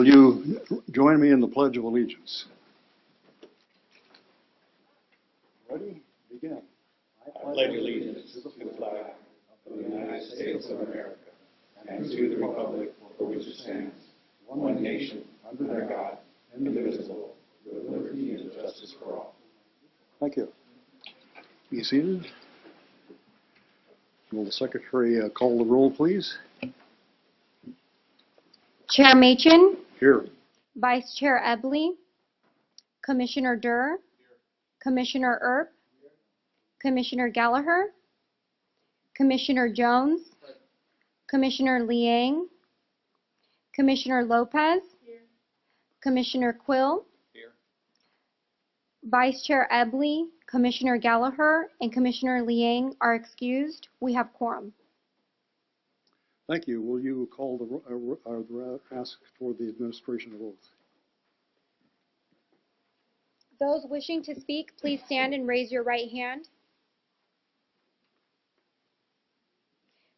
will you join me in the Pledge of Allegiance? Ready? Begin. I pledge allegiance to the flag of the United States of America and to the republic for which it stands, one nation, under God, indivisible, with liberty and justice for all. Thank you. Be seated. Will the Secretary call the roll, please? Chair Machin, Here. Vice Chair Ebley, Commissioner Durr, Commissioner Earp, Commissioner Gallagher, Commissioner Jones, Commissioner Liang, Commissioner Lopez, Commissioner Quill, Vice Chair Ebley, Commissioner Gallagher, and Commissioner Liang are excused. We have quorum. Thank you. Will you call ask for the administration of oath? Those wishing to speak, please stand and raise your right hand.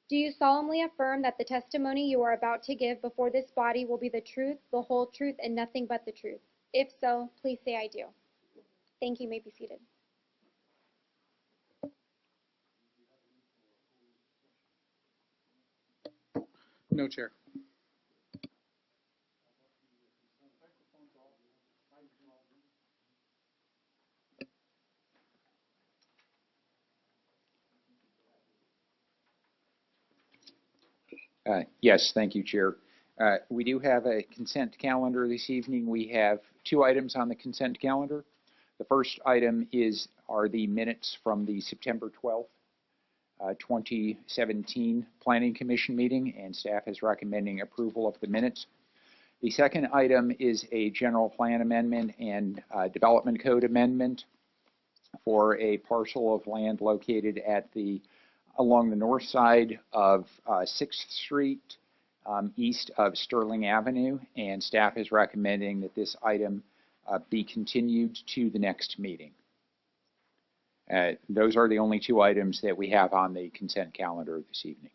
Do you solemnly affirm that the testimony you are about to give before this body will be the truth, the whole truth, and nothing but the truth? If so, please say I do. Thank you. You may be seated. No, Chair. Yes, thank you, Chair. We do have a consent calendar this evening. We have 2 items on the consent calendar. The first item are the minutes from the September 12th, 2017 Planning Commission meeting, and staff is recommending approval of the minutes. The second item is a general plan amendment and development code amendment for a parcel of land located at along the north side of 6th Street, east of Sterling Avenue, and staff is recommending that this item be continued to the next meeting. Those are the only 2 items that we have on the consent calendar this evening.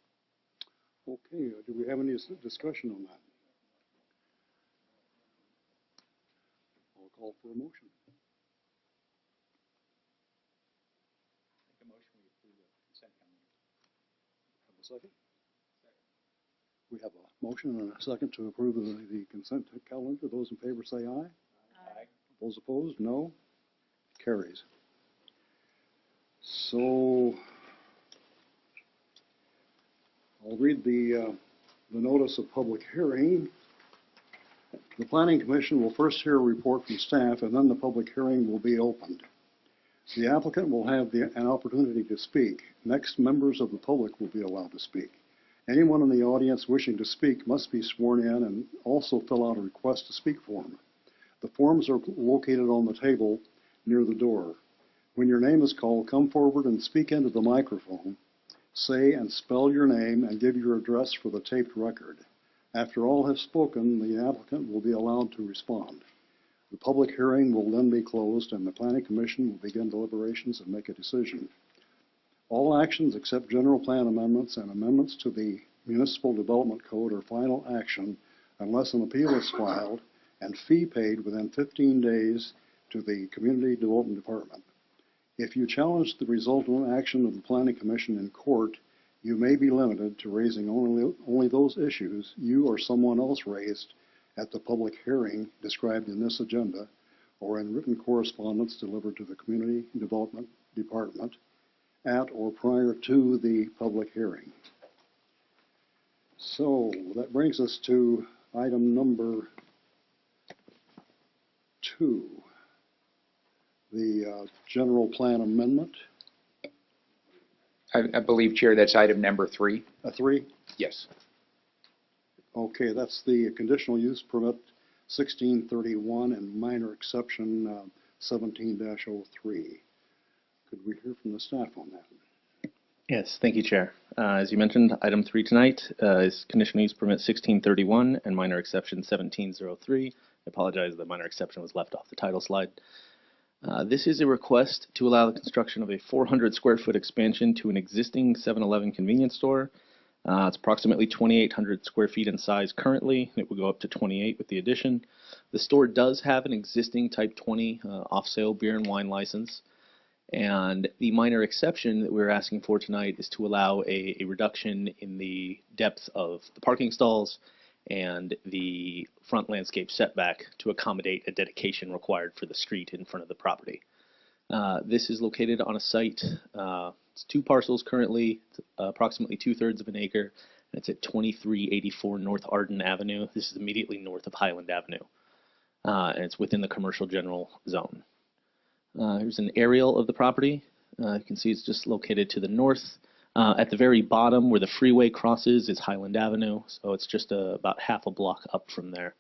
Okay. Do we have any discussion on that? I'll call for a motion. Make a motion we approve the consent calendar. Have a second? We have a motion and a second to approve the consent calendar. Those in favor say aye. Aye. Those opposed, no. Carries. So I'll read the notice of public hearing. The Planning Commission will first hear a report from staff, and then the public hearing will be opened. The applicant will have an opportunity to speak. Next, members of the public will be allowed to speak. Anyone in the audience wishing to speak must be sworn in and also fill out a request to speak form. The forms are located on the table near the door. When your name is called, come forward and speak into the microphone. Say and spell your name and give your address for the taped record. After all have spoken, the applicant will be allowed to respond. The public hearing will then be closed and the Planning Commission will begin deliberations and make a decision. All actions except general plan amendments and amendments to the Municipal Development Code are final action unless an appeal is filed and fee paid within 15 days to the Community Development Department. If you challenge the resultant action of the Planning Commission in court, you may be limited to raising only those issues you or someone else raised at the public hearing described in this agenda or in written correspondence delivered to the Community Development Department at or prior to the public hearing. So that brings us to item number 2. The general plan amendment. I believe, Chair, that's item number 3. 3? Yes. Okay, that's the conditional use permit 1631 and minor exception 17-03. Could we hear from the staff on that? Yes, thank you, Chair. As you mentioned, item 3 tonight is conditional use permit 1631 and minor exception 1703. I apologize, the minor exception was left off the title slide. This is a request to allow the construction of a 400 square foot expansion to an existing 7-Eleven convenience store. It's approximately 2,800 square feet in size currently. It will go up to 28 with the addition. The store does have an existing Type 20 off-sale beer and wine license. And the minor exception that we're asking for tonight is to allow a reduction in the depth of the parking stalls and the front landscape setback to accommodate a dedication required for the street in front of the property. This is located on a site, it's 2 parcels currently, approximately 2/3 of an acre, and it's at 2384 North Arden Avenue. This is immediately north of Highland Avenue, and it's within the commercial general zone. Here's an aerial of the property. You can see it's just located to the north. At the very bottom where the freeway crosses is Highland Avenue, so it's just about half a block up from there.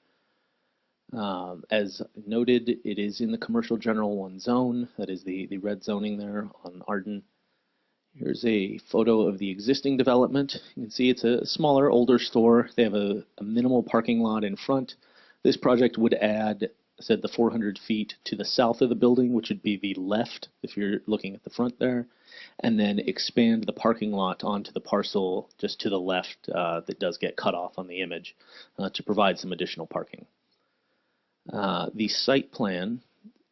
As noted, it is in the commercial general 1 zone. That is the red zoning there on Arden. Here's a photo of the existing development. You can see it's a smaller, older store. They have a minimal parking lot in front. This project would add, the 400 feet to the south of the building, which would be the left if you're looking at the front there, and then expand the parking lot onto the parcel just to the left that does get cut off on the image to provide some additional parking. The site plan,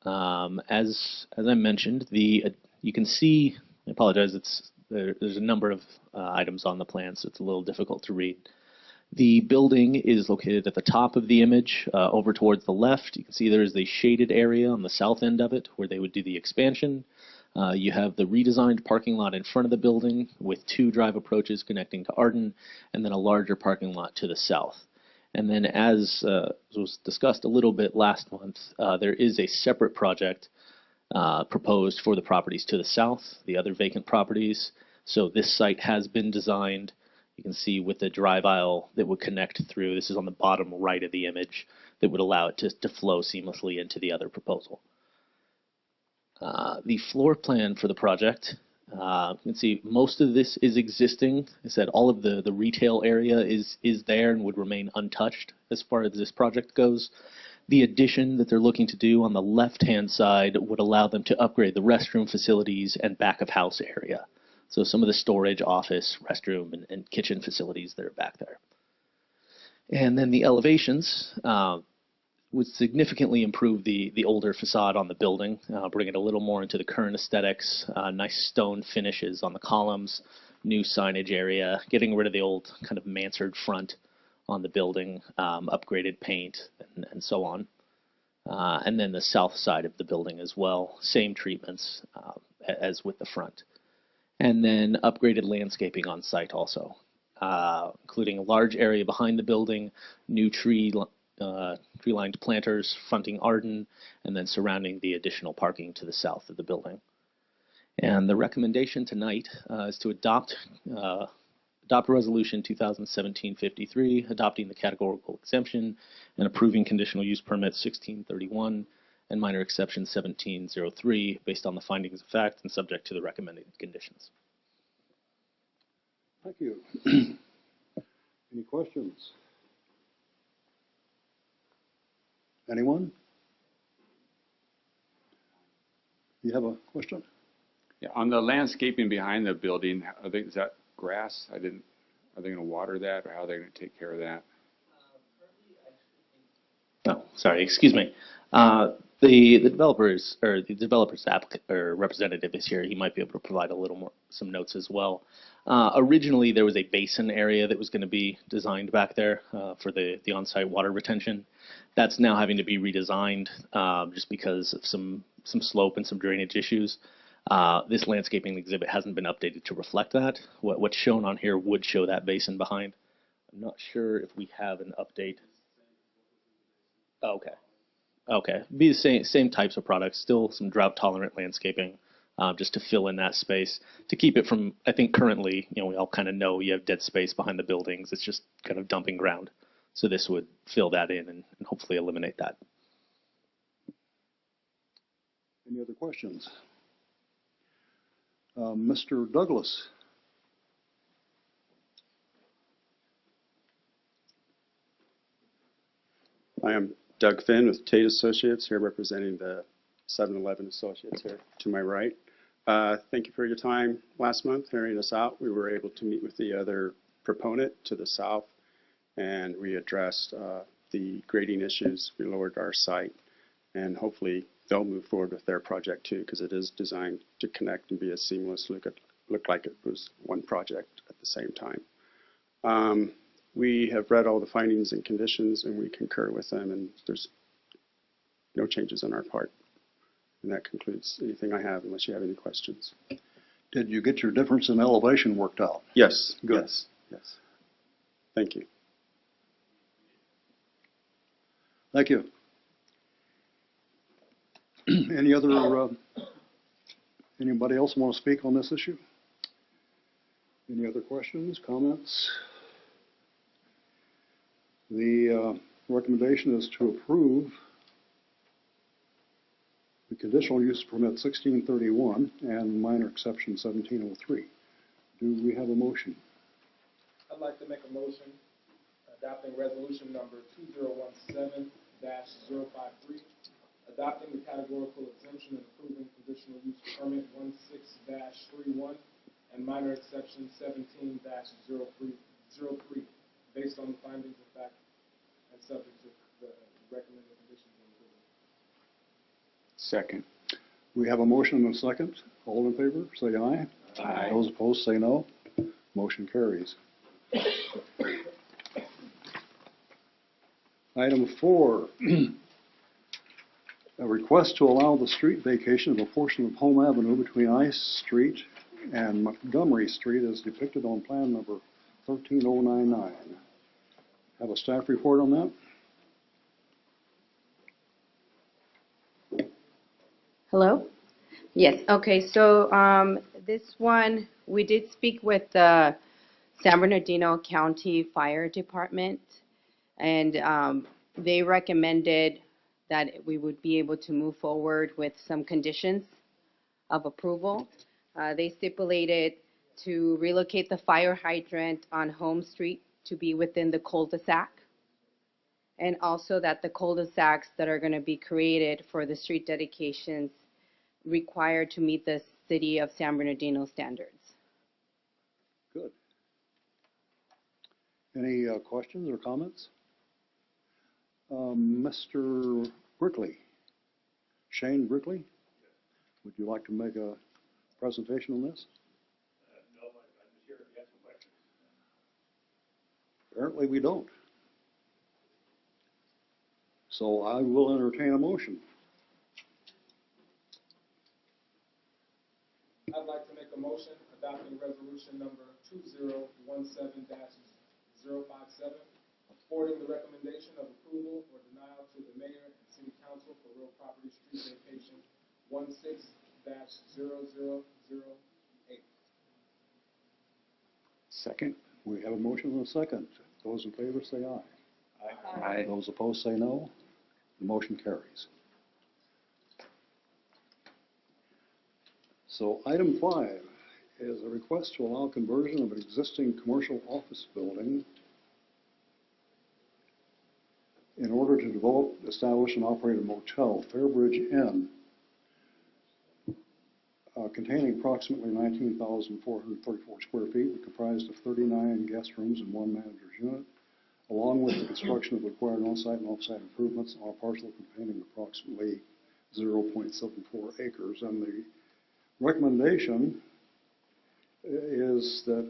as I mentioned, you can see, I apologize, there's a number of items on the plan, so it's a little difficult to read. The building is located at the top of the image, over towards the left. You can see there is a shaded area on the south end of it where they would do the expansion. You have the redesigned parking lot in front of the building with 2 drive approaches connecting to Arden, and then a larger parking lot to the south. And then as was discussed a little bit last month, there is a separate project proposed for the properties to the south, the other vacant properties. So this site has been designed. You can see with the drive aisle that would connect through. This is on the bottom right of the image that would allow it to flow seamlessly into the other proposal. The floor plan for the project, you can see most of this is existing. I said all of the retail area is there and would remain untouched as far as this project goes. The addition that they're looking to do on the left-hand side would allow them to upgrade the restroom facilities and back-of-house area. So some of the storage, office, restroom, and kitchen facilities that are back there. And then the elevations would significantly improve the older facade on the building, bring it a little more into the current aesthetics, nice stone finishes on the columns, new signage area, getting rid of the old kind of mansard front on the building, upgraded paint, and so on. And then the south side of the building as well, same treatments as with the front. And then upgraded landscaping on site also, including a large area behind the building, new tree-lined planters fronting Arden, and then surrounding the additional parking to the south of the building. And the recommendation tonight is to adopt Resolution 2017-53, adopting the categorical exemption and approving conditional use permit 1631 and minor exception 1703 based on the findings of fact and subject to the recommended conditions. Thank you. Any questions? Anyone? You have a question? Yeah, on the landscaping behind the building, is that grass? Are they going to water that, or how are they going to take care of that? Oh, sorry, excuse me. The developer's applicant or representative is here. He might be able to provide a little more, some notes as well. Originally, there was a basin area that was going to be designed back there for the on-site water retention. That's now having to be redesigned just because of some slope and some drainage issues. This landscaping exhibit hasn't been updated to reflect that. What's shown on here would show that basin behind. I'm not sure if we have an update. Okay. Okay, be the same types of products, still some drought-tolerant landscaping, just to fill in that space, to keep it from, I think currently, we all kind of know you have dead space behind the buildings. It's just kind of dumping ground. So this would fill that in and hopefully eliminate that. Any other questions? Mr. Douglas. I am Doug Finn with Tate Associates, here representing the 7-Eleven Associates here to my right. Thank you for your time last month hearing us out. We were able to meet with the other proponent to the south, and we addressed the grading issues. We lowered our site, and hopefully they'll move forward with their project too, because it is designed to connect and be as seamless, look like it was one project at the same time. We have read all the findings and conditions, and we concur with them, and there's no changes on our part. And that concludes anything I have, unless you have any questions. Did you get your difference in elevation worked out? Yes. Good. Yes. Yes. Thank you. Thank you. Any other, anybody else want to speak on this issue? Any other questions, comments? The recommendation is to approve the conditional use permit 1631 and minor exception 1703. Do we have a motion? I'd like to make a motion adopting resolution number 2017-053, adopting the categorical exemption and approving conditional use permit 16-31 and minor exception 17-03, based on the findings of fact and subject to the recommended conditions and approval. Second. We have a motion and a second. All in favor, say aye. Aye. Those opposed, say no. Motion carries. Item 4, a request to allow the street vacation of a portion of Home Avenue between Ice Street and Montgomery Street as depicted on plan number 13099. Have a staff report on that? Hello? Yes, okay, so this one, we did speak with the San Bernardino County Fire Department, and they recommended that we would be able to move forward with some conditions of approval. They stipulated to relocate the fire hydrant on Home Street to be within the cul-de-sac, and also that the cul-de-sacs that are going to be created for the street dedications required to meet the City of San Bernardino standards. Good. Any questions or comments? Mr. Brickley, Shane Brickley, would you like to make a presentation on this? No, I'm just here to answer questions. Apparently we don't. So I will entertain a motion. I'd like to make a motion adopting resolution number 2017-057, forwarding the recommendation of approval or denial to the mayor and city council for real property street vacation 16-0008. Second. We have a motion and a second. Those in favor say aye. Aye. Those opposed say no. The motion carries. So item 5 is a request to allow conversion of an existing commercial office building in order to develop, establish, and operate a motel, Fairbridge Inn, containing approximately 19,434 square feet, comprised of 39 guest rooms and 1 manager's unit, along with the construction of required on-site and off-site improvements on a parcel containing approximately 0.74 acres. And the recommendation is that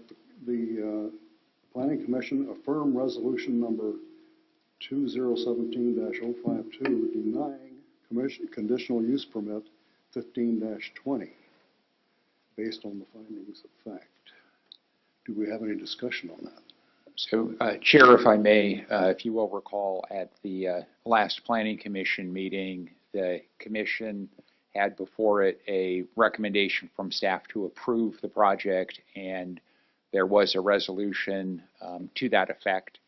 the Planning Commission affirm resolution number 2017-052 denying conditional use permit 15-20 based on the findings of fact. Do we have any discussion on that? So, Chair, if I may, if you will recall, at the last Planning Commission meeting, the Commission had before it a recommendation from staff to approve the project, and there was a resolution to that effect.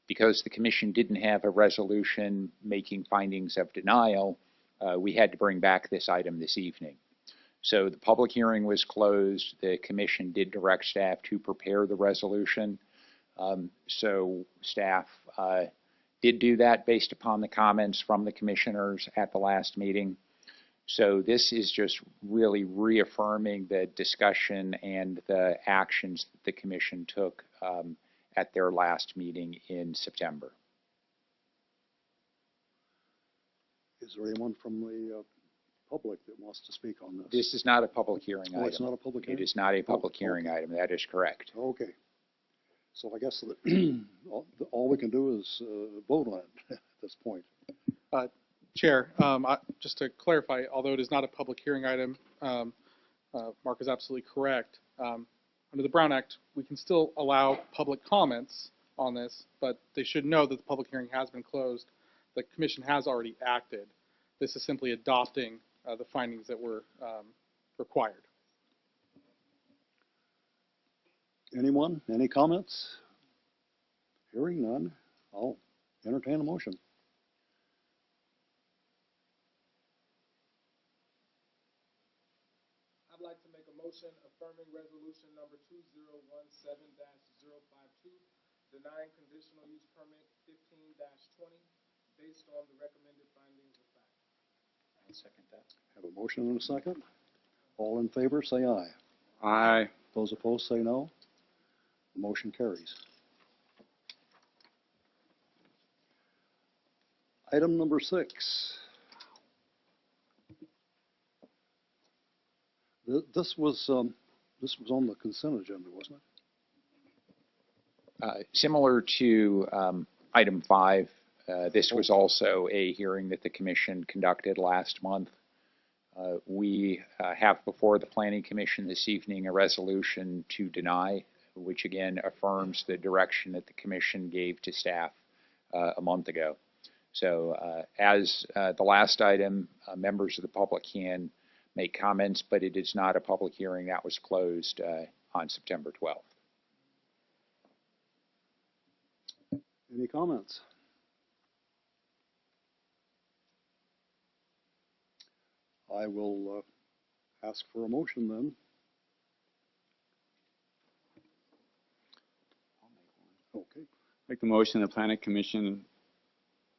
Because the Commission didn't have a resolution making findings of denial, we had to bring back this item this evening. So the public hearing was closed. The Commission did direct staff to prepare the resolution. So staff did do that based upon the comments from the commissioners at the last meeting. So this is just really reaffirming the discussion and the actions that the Commission took at their last meeting in September. Is there anyone from the public that wants to speak on this? This is not a public hearing Oh, item. it's not a public hearing? It is not a public hearing okay. item. That is correct. Okay. So I guess that all we can do is vote on it at this point. Chair, just to clarify, although it is not a public hearing item, Mark is absolutely correct. Under the Brown Act, we can still allow public comments on this, but they should know that the public hearing has been closed. The commission has already acted. This is simply adopting the findings that were required. Anyone? Any comments? Hearing none, I'll entertain a motion. I'd like to make a motion affirming resolution number 2017-052, denying conditional use permit 15-20 based on the recommended findings of fact. I second that. Have a motion and a second. All in favor, say aye. Aye. Those opposed, say no. The motion carries. Item number 6. This was on the consent agenda, wasn't it? Similar to item 5, this was also a hearing that the commission conducted last month. We have before the Planning Commission this evening a resolution to deny, which again affirms the direction that the commission gave to staff a month ago. So as the last item, members of the public can make comments, but it is not a public hearing. That was closed on September 12th. Any comments? I will ask for a motion then. Okay. Make the motion, the Planning Commission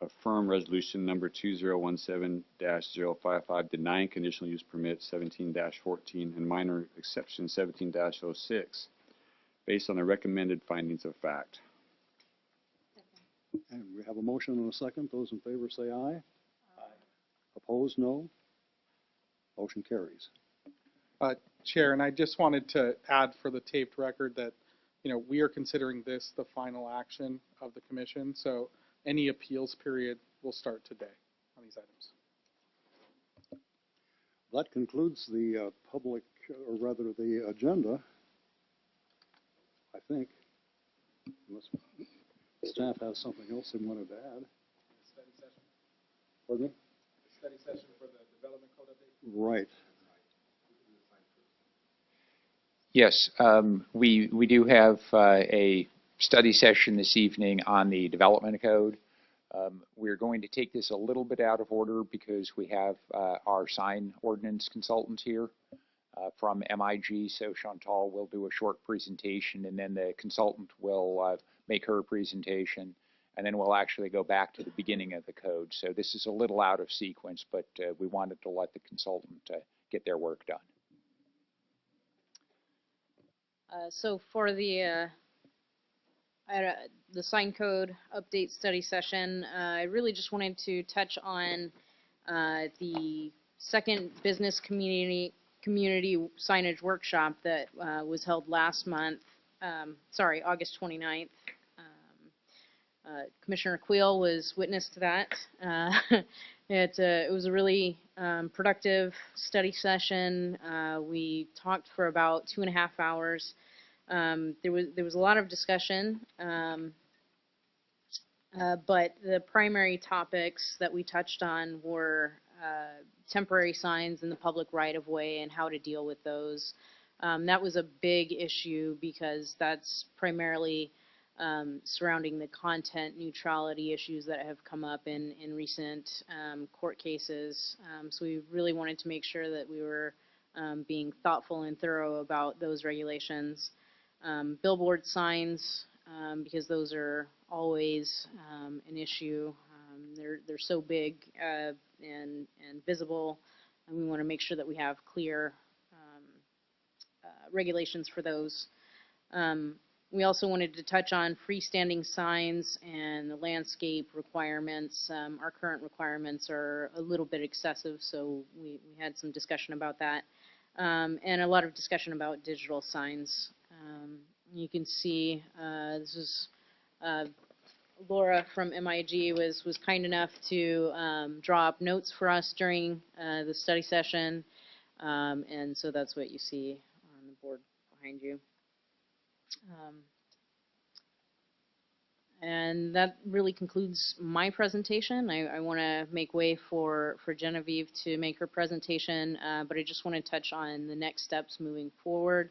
affirm resolution number 2017-055, denying conditional use permit 17-14 and minor exception 17-06, based on the recommended findings of fact. And we have a motion and a second. Those in favor say aye. Aye. Opposed, no. Motion carries. Chair, and I just wanted to add for the taped record that, we are considering this the final action of the commission. So any appeals period will start today on these items. That concludes the public, or rather the agenda, I think. Unless staff has something else they wanted to add. Study session. Pardon me? Study session for the development code update. Right. Yes, we do have a study session this evening on the development code. We're going to take this a little bit out of order because we have our sign ordinance consultant here from MIG. So Chantal will do a short presentation, and then the consultant will make her presentation, and then we'll actually go back to the beginning of the code. So this is a little out of sequence, but we wanted to let the consultant get their work done. So for the sign code update study session, I really just wanted to touch on the second business community signage workshop that was held last month, August 29th. Commissioner Queel was witness to that. It was a really productive study session. We talked for about 2.5 hours. There was a lot of discussion, but the primary topics that we touched on were temporary signs in the public right-of-way and how to deal with those. That was a big issue because that's primarily surrounding the content neutrality issues that have come up in recent court cases. So we really wanted to make sure that we were being thoughtful and thorough about those regulations. Billboard signs, because those are always an issue. They're so big and visible, and we want to make sure that we have clear regulations for those. We also wanted to touch on freestanding signs and the landscape requirements. Our current requirements are a little bit excessive, so we had some discussion about that. And a lot of discussion about digital signs. You can see this is Laura from MIG was kind enough to draw up notes for us during the study session, and so that's what you see on the board behind you. And that really concludes my presentation. I want to make way for Genevieve to make her presentation, but I just want to touch on the next steps moving forward.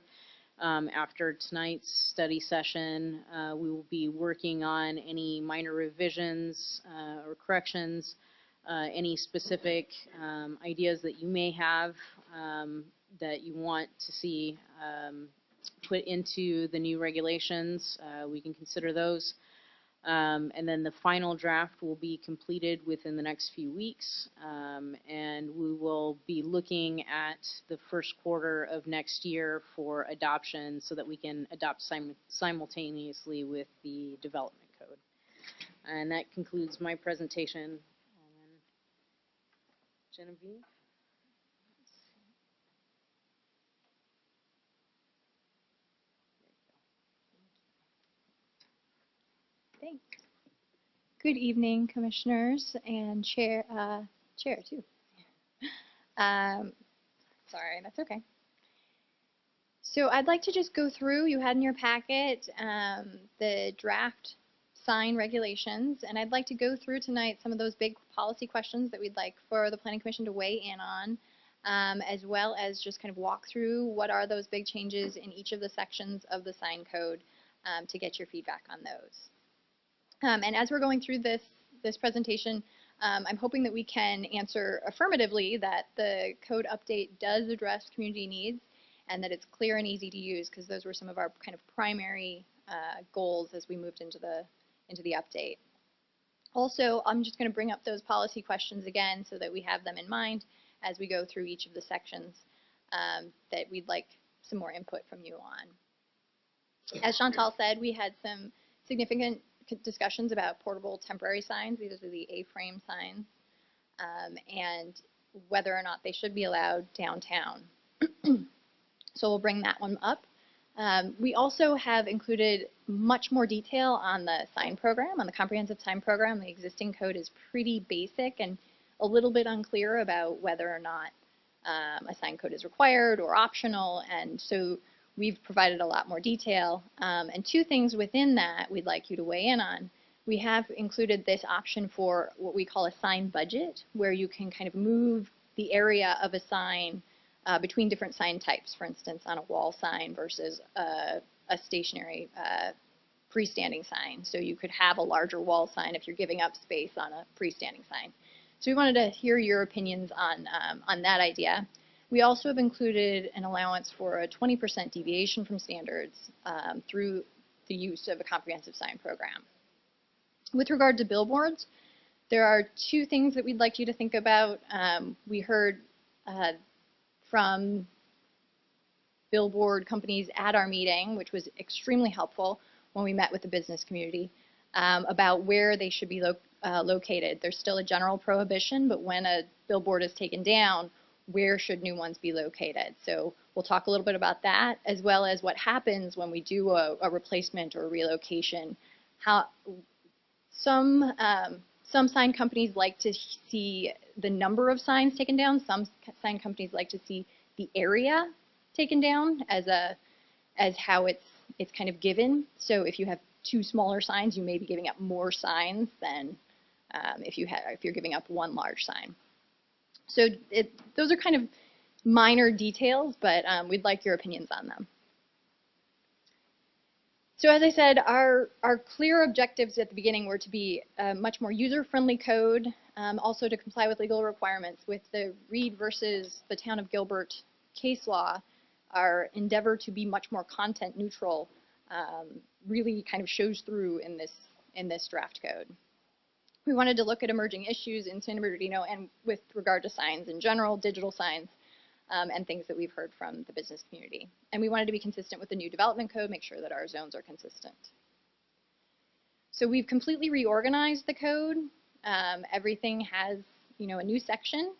After tonight's study session, we will be working on any minor revisions or corrections, any specific ideas that you may have that you want to see put into the new regulations. We can consider those. And then the final draft will be completed within the next few weeks, and we will be looking at the first quarter of next year for adoption so that we can adopt simultaneously with the development code. And that concludes my presentation. Genevieve? Thanks. Good evening, commissioners and chair too. Sorry, that's okay. So I'd like to just go through, you had in your packet the draft sign regulations, and I'd like to go through tonight some of those big policy questions that we'd like for the Planning Commission to weigh in on, as well as just kind of walk through what are those big changes in each of the sections of the sign code to get your feedback on those. And as we're going through this presentation, I'm hoping that we can answer affirmatively that the code update does address community needs and that it's clear and easy to use, because those were some of our kind of primary goals as we moved into the update. Also, I'm just going to bring up those policy questions again so that we have them in mind as we go through each of the sections that we'd like some more input from you on. As Chantal said, we had some significant discussions about portable temporary signs. These are the A-frame signs, and whether or not they should be allowed downtown. So we'll bring that one up. We also have included much more detail on the sign program, on the comprehensive sign program. The existing code is pretty basic and a little bit unclear about whether or not a sign code is required or optional, and so we've provided a lot more detail. And two things within that we'd like you to weigh in on. We have included this option for what we call a sign budget, where you can kind of move the area of a sign between different sign types, for instance, on a wall sign versus a stationary freestanding sign. So you could have a larger wall sign if you're giving up space on a freestanding sign. So we wanted to hear your opinions on that idea. We also have included an allowance for a 20% deviation from standards through the use of a comprehensive sign program. With regard to billboards, there are two things that we'd like you to think about. We heard from billboard companies at our meeting, which was extremely helpful when we met with the business community, about where they should be located. There's still a general prohibition, but when a billboard is taken down, where should new ones be located? So we'll talk a little bit about that, as well as what happens when we do a replacement or a relocation. How some sign companies like to see the number of signs taken down. Some sign companies like to see the area taken down as how it's kind of given. So if you have two smaller signs, you may be giving up more signs than if you're giving up one large sign. So those are kind of minor details, but we'd like your opinions on them. So as I said, our clear objectives at the beginning were to be a much more user-friendly code, also to comply with legal requirements. With the Reed versus the Town of Gilbert case law, our endeavor to be much more content neutral really kind of shows through in this draft code. We wanted to look at emerging issues in San Bernardino and with regard to signs in general, digital signs, and things that we've heard from the business community. And we wanted to be consistent with the new development code, make sure that our zones are consistent. So we've completely reorganized the code. Everything has, a new section.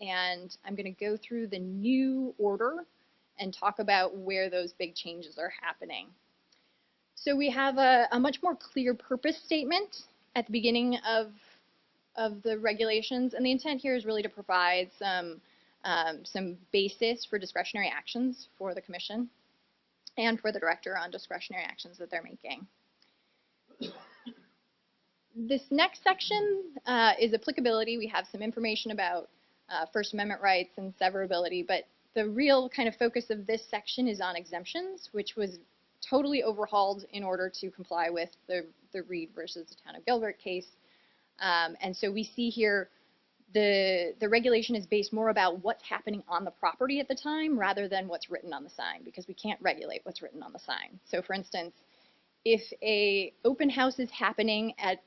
And I'm going to go through the new order and talk about where those big changes are happening. So we have a much more clear purpose statement at the beginning of the regulations, and the intent here is really to provide some basis for discretionary actions for the commission and for the director on discretionary actions that they're making. This next section is applicability. We have some information about First Amendment rights and severability, but the real kind of focus of this section is on exemptions, which was totally overhauled in order to comply with the Reed versus the Town of Gilbert case. And so we see here the regulation is based more about what's happening on the property at the time rather than what's written on the sign, because we can't regulate what's written on the sign. So for instance, if a open house is happening at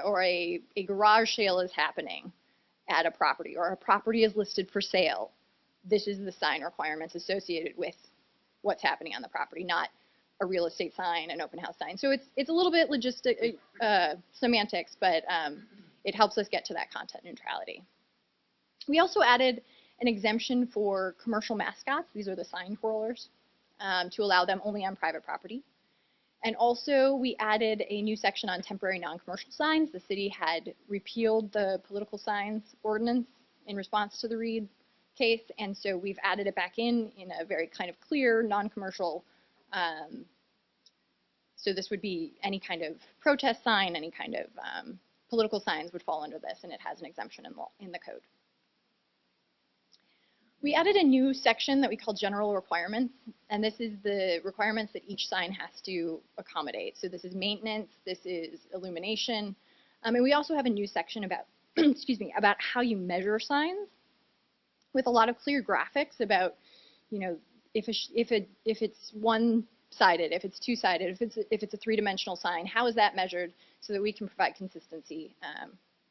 or a garage sale is happening at a property, or a property is listed for sale, this is the sign requirements associated with what's happening on the property, not a real estate sign, an open house sign. So it's a little bit semantics, but it helps us get to that content neutrality. We also added an exemption for commercial mascots. These are the sign twirlers, to allow them only on private property. And also we added a new section on temporary non-commercial signs. The city had repealed the political signs ordinance in response to the Reed case, and so we've added it back in a very kind of clear non-commercial. So this would be any kind of protest sign, any kind of political signs would fall under this, and it has an exemption in the code. We added a new section that we call general requirements, and this is the requirements that each sign has to accommodate. So this is maintenance, this is illumination, and we also have a new section about, excuse me, about how you measure signs, with a lot of clear graphics about, if it's one-sided, if it's two-sided, if it's a three-dimensional sign, how is that measured so that we can provide consistency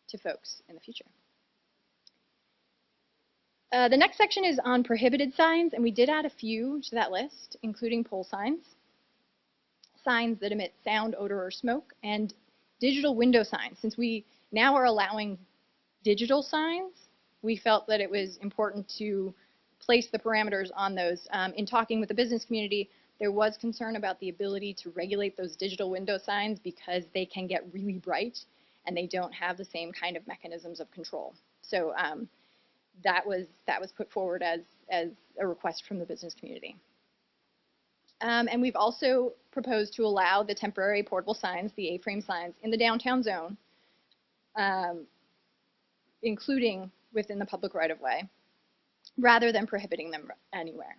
to folks in the future. The next section is on prohibited signs, and we did add a few to that list, including pole signs, signs that emit sound, odor, or smoke, and digital window signs. Since we now are allowing digital signs, we felt that it was important to place the parameters on those. In talking with the business community, there was concern about the ability to regulate those digital window signs because they can get really bright and they don't have the same kind of mechanisms of control. So that was put forward as a request from the business community. And we've also proposed to allow the temporary portable signs, the A-frame signs, in the downtown zone, including within the public right-of-way, rather than prohibiting them anywhere.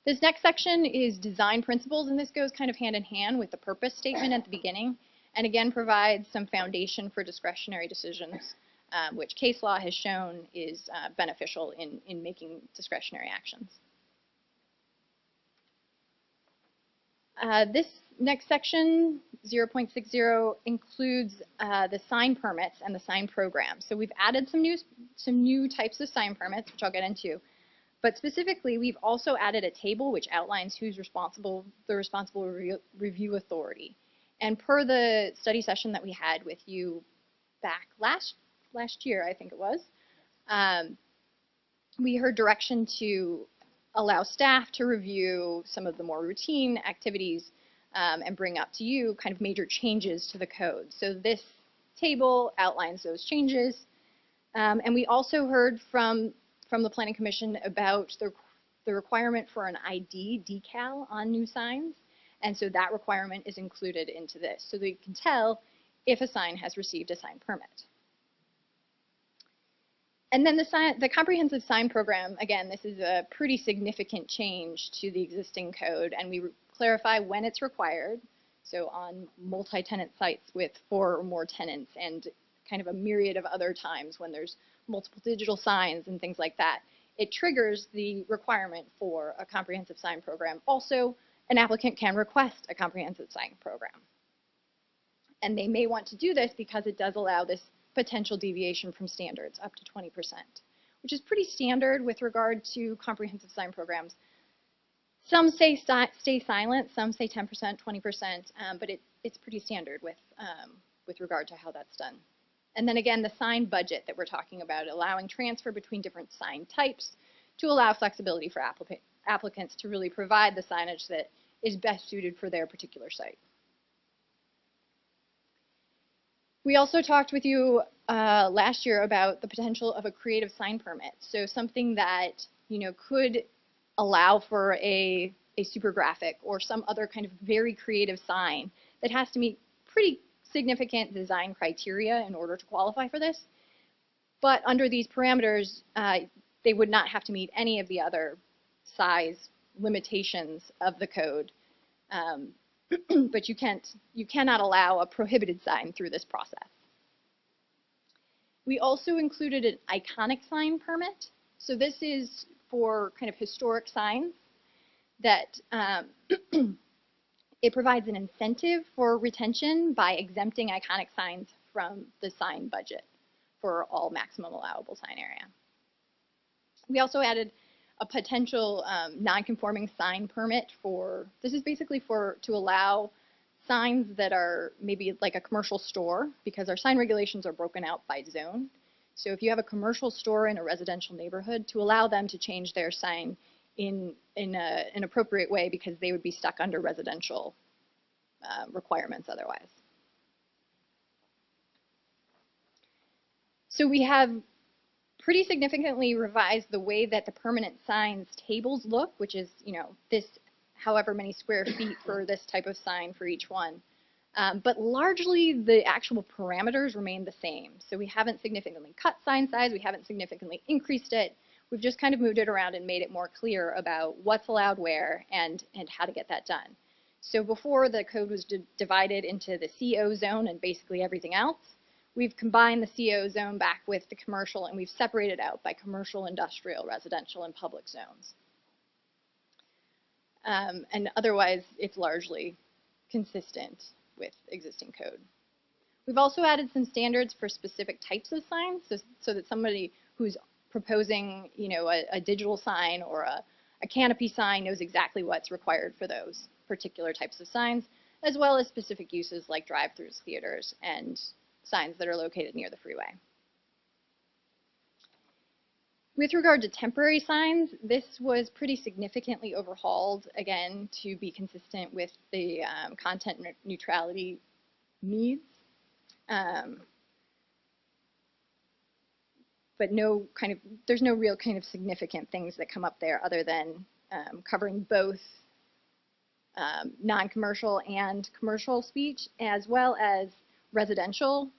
This next section is design principles, and this goes kind of hand in hand with the purpose statement at the beginning, and again provides some foundation for discretionary decisions, which case law has shown is beneficial in making discretionary actions. This next section, 0.60, includes the sign permits and the sign program. So we've added some new types of sign permits, which I'll get into. But specifically, we've also added a table which outlines who's responsible, the responsible review authority. And per the study session that we had with you back last year, I think it was, we heard direction to allow staff to review some of the more routine activities and bring up to you kind of major changes to the code. So this table outlines those changes. And we also heard from the Planning Commission about the requirement for an ID decal on new signs. And so that requirement is included into this, so that you can tell if a sign has received a sign permit. And then the comprehensive sign program, again, this is a pretty significant change to the existing code, and we clarify when it's required. So on multi-tenant sites with 4 or more tenants, and kind of a myriad of other times when there's multiple digital signs and things like that, it triggers the requirement for a comprehensive sign program. Also, an applicant can request a comprehensive sign program. And they may want to do this because it does allow this potential deviation from standards, up to 20%, which is pretty standard with regard to comprehensive sign programs. Some say stay silent, some say 10%, 20%, but it's pretty standard with regard to how that's done. And then again, the sign budget that we're talking about, allowing transfer between different sign types to allow flexibility for applicants to really provide the signage that is best suited for their particular site. We also talked with you last year about the potential of a creative sign permit. So something that, could allow for a super graphic or some other kind of very creative sign that has to meet pretty significant design criteria in order to qualify for this. But under these parameters, they would not have to meet any of the other size limitations of the code. But you cannot allow a prohibited sign through this process. We also included an iconic sign permit. So this is for kind of historic signs that it provides an incentive for retention by exempting iconic signs from the sign budget for all maximum allowable sign area. We also added a potential non-conforming sign permit this is basically to allow signs that are maybe like a commercial store, because our sign regulations are broken out by zone. So if you have a commercial store in a residential neighborhood, to allow them to change their sign in an appropriate way, because they would be stuck under residential requirements otherwise. So we have pretty significantly revised the way that the permanent signs tables look, which is, this however many square feet for this type of sign for each one. But largely the actual parameters remain the same. So we haven't significantly cut sign size, we haven't significantly increased it. We've just kind of moved it around and made it more clear about what's allowed where and how to get that done. So before, the code was divided into the CO zone and basically everything else. We've combined the CO zone back with the commercial, and we've separated out by commercial, industrial, residential, and public zones. And otherwise, it's largely consistent with existing code. We've also added some standards for specific types of signs, so that somebody who's proposing, a digital sign or a canopy sign knows exactly what's required for those particular types of signs, as well as specific uses like drive-throughs, theaters, and signs that are located near the freeway. With regard to temporary signs, this was pretty significantly overhauled, again, to be consistent with the content neutrality needs. But there's no real kind of significant things that come up there other than covering both non-commercial and commercial speech, as well as residential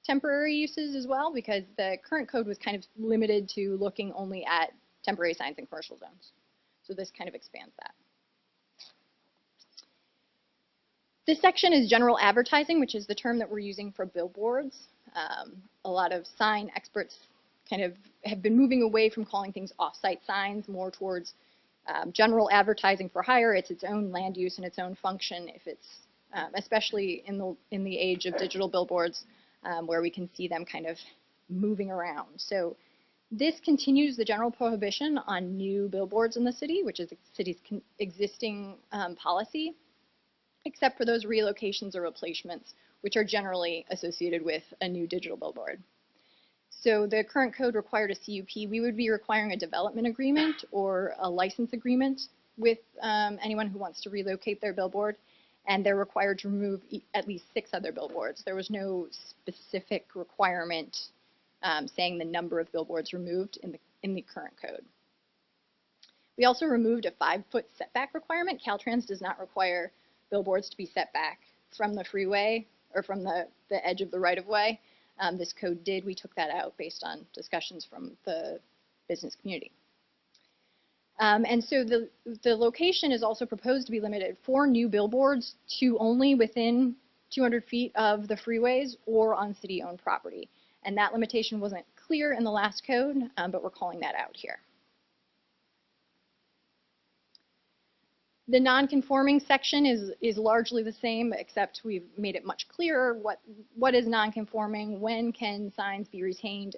temporary uses as well, because the current code was kind of limited to looking only at temporary signs in commercial zones. So this kind of expands that. This section is general advertising, which is the term that we're using for billboards. A lot of sign experts kind of have been moving away from calling things off-site signs, more towards general advertising for hire. It's its own land use and its own function, if it's especially in the age of digital billboards, where we can see them kind of moving around. So this continues the general prohibition on new billboards in the city, which is the city's existing policy, except for those relocations or replacements, which are generally associated with a new digital billboard. So the current code required a CUP. We would be requiring a development agreement or a license agreement with anyone who wants to relocate their billboard, and they're required to remove at least 6 other billboards. There was no specific requirement saying the number of billboards removed in the current code. We also removed a 5-foot setback requirement. Caltrans does not require billboards to be set back from the freeway or from the edge of the right-of-way. This code did. We took that out based on discussions from the business community. And so the location is also proposed to be limited for new billboards to only within 200 feet of the freeways or on city-owned property. And that limitation wasn't clear in the last code, but we're calling that out here. The non-conforming section is largely the same, except we've made it much clearer what is non-conforming, when can signs be retained,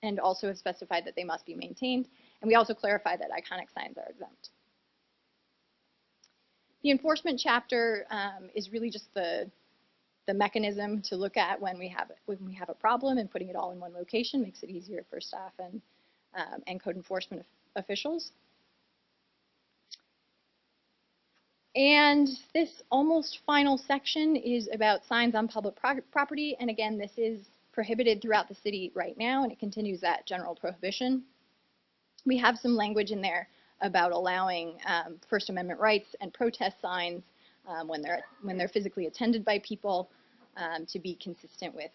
and also have specified that they must be maintained. And we also clarify that iconic signs are exempt. The enforcement chapter is really just the mechanism to look at when we have a problem, and putting it all in one location makes it easier for staff and code enforcement officials. And this almost final section is about signs on public property. And again, this is prohibited throughout the city right now, and it continues that general prohibition. We have some language in there about allowing First Amendment rights and protest signs when they're physically attended by people to be consistent with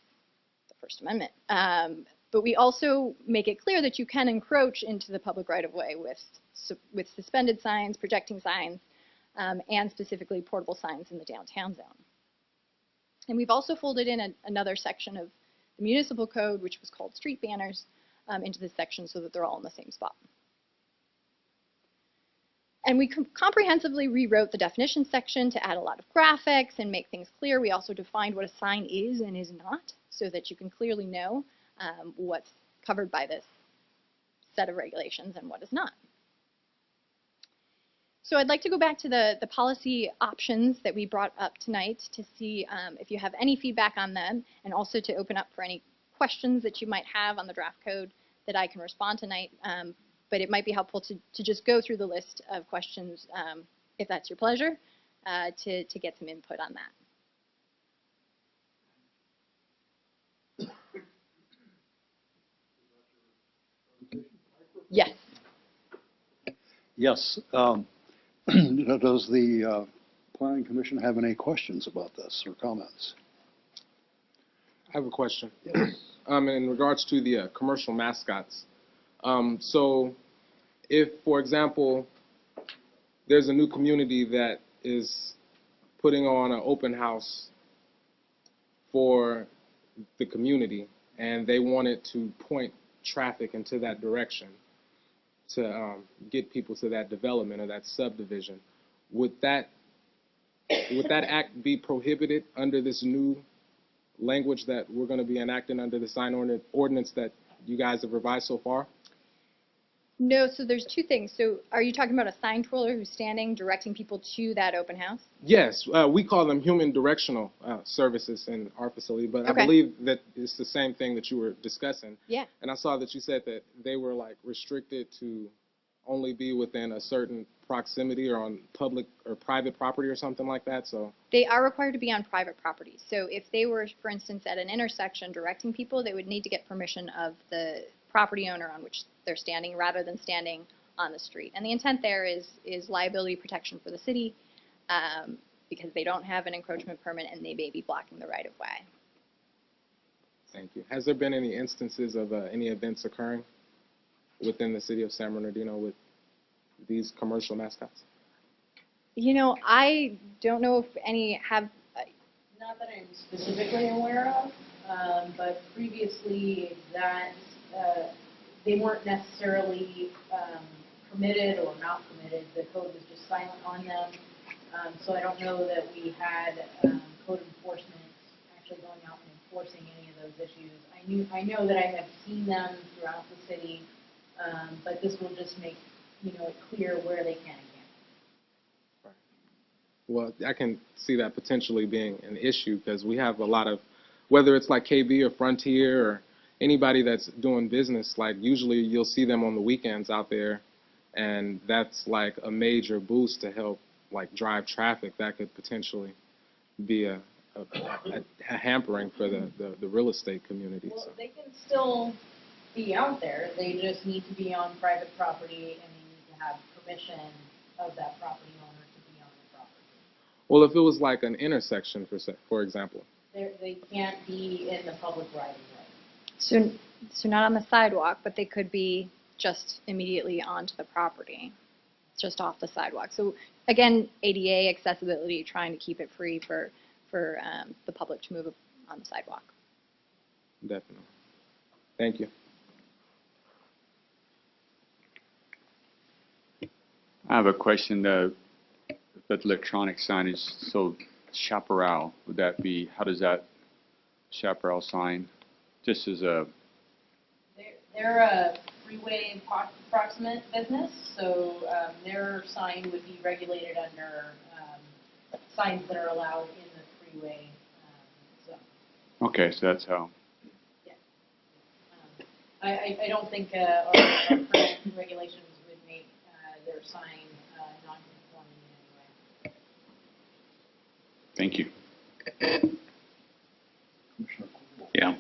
the First Amendment. But we also make it clear that you can encroach into the public right-of-way with suspended signs, projecting signs, and specifically portable signs in the downtown zone. And we've also folded in another section of the municipal code, which was called street banners, into this section so that they're all in the same spot. And we comprehensively rewrote the definition section to add a lot of graphics and make things clear. We also defined what a sign is and is not, so that you can clearly know what's covered by this set of regulations and what is not. So I'd like to go back to the policy options that we brought up tonight to see if you have any feedback on them, and also to open up for any questions that you might have on the draft code that I can respond tonight. But it might be helpful to just go through the list of questions, if that's your pleasure, to get some input on that. Yes. Yes. Does the Planning Commission have any questions about this or comments? I have a question. In regards to the commercial mascots. So if, for example, there's a new community that is putting on an open house for the community, and they wanted to point traffic into that direction to get people to that development or that subdivision, would that act be prohibited under this new language that we're going to be enacting under the sign ordinance that you guys have revised so far? No, so there's two things. So are you talking about a sign twirler who's standing directing people to that open house? Yes, we call them human directional services in our facility, but Okay. I believe that it's the same thing that you were discussing. Yeah. And I saw that you said that they were like restricted to only be within a certain proximity or on public or private property or something like that. So They are required to be on private property. So if they were, for instance, at an intersection directing people, they would need to get permission of the property owner on which they're standing, rather than standing on the street. And the intent there is liability protection for the city, because they don't have an encroachment permit and they may be blocking the right of way. thank you. Has there been any instances of any events occurring within the city of San Bernardino with these commercial mascots? You know, I don't know if any have. Not that I'm specifically aware of, but previously that they weren't necessarily permitted or not permitted. The code was just silent on them. So I don't know that we had code enforcement actually going out and enforcing any of those issues. I know that I have seen them throughout the city, but this will just make it clear where they can and can't. Well, I can see that potentially being an issue because we have a lot of, whether it's like KB or Frontier or anybody that's doing business, like usually you'll see them on the weekends out there, and that's like a major boost to help like drive traffic. That could potentially be a hampering for the real estate community. Well, So. they can still be out there. They just need to be on private property, and they need to have permission of that property owner to be on the property. Well, if it was like an intersection, for example. They can't be in the public right of way. So not on the sidewalk, but they could be just immediately onto the property, just off the sidewalk. So again, ADA accessibility, trying to keep it free for the public to move on the sidewalk. Definitely. Thank you. I have a question. That electronic signage, so chaparral, would that be, how does that chaparral sign, just as a, They're a freeway proximate business, so their sign would be regulated under signs that are allowed in the freeway zone. okay, so that's how. I don't think our current regulations would make their sign non-conforming in any way. Thank you. Yeah.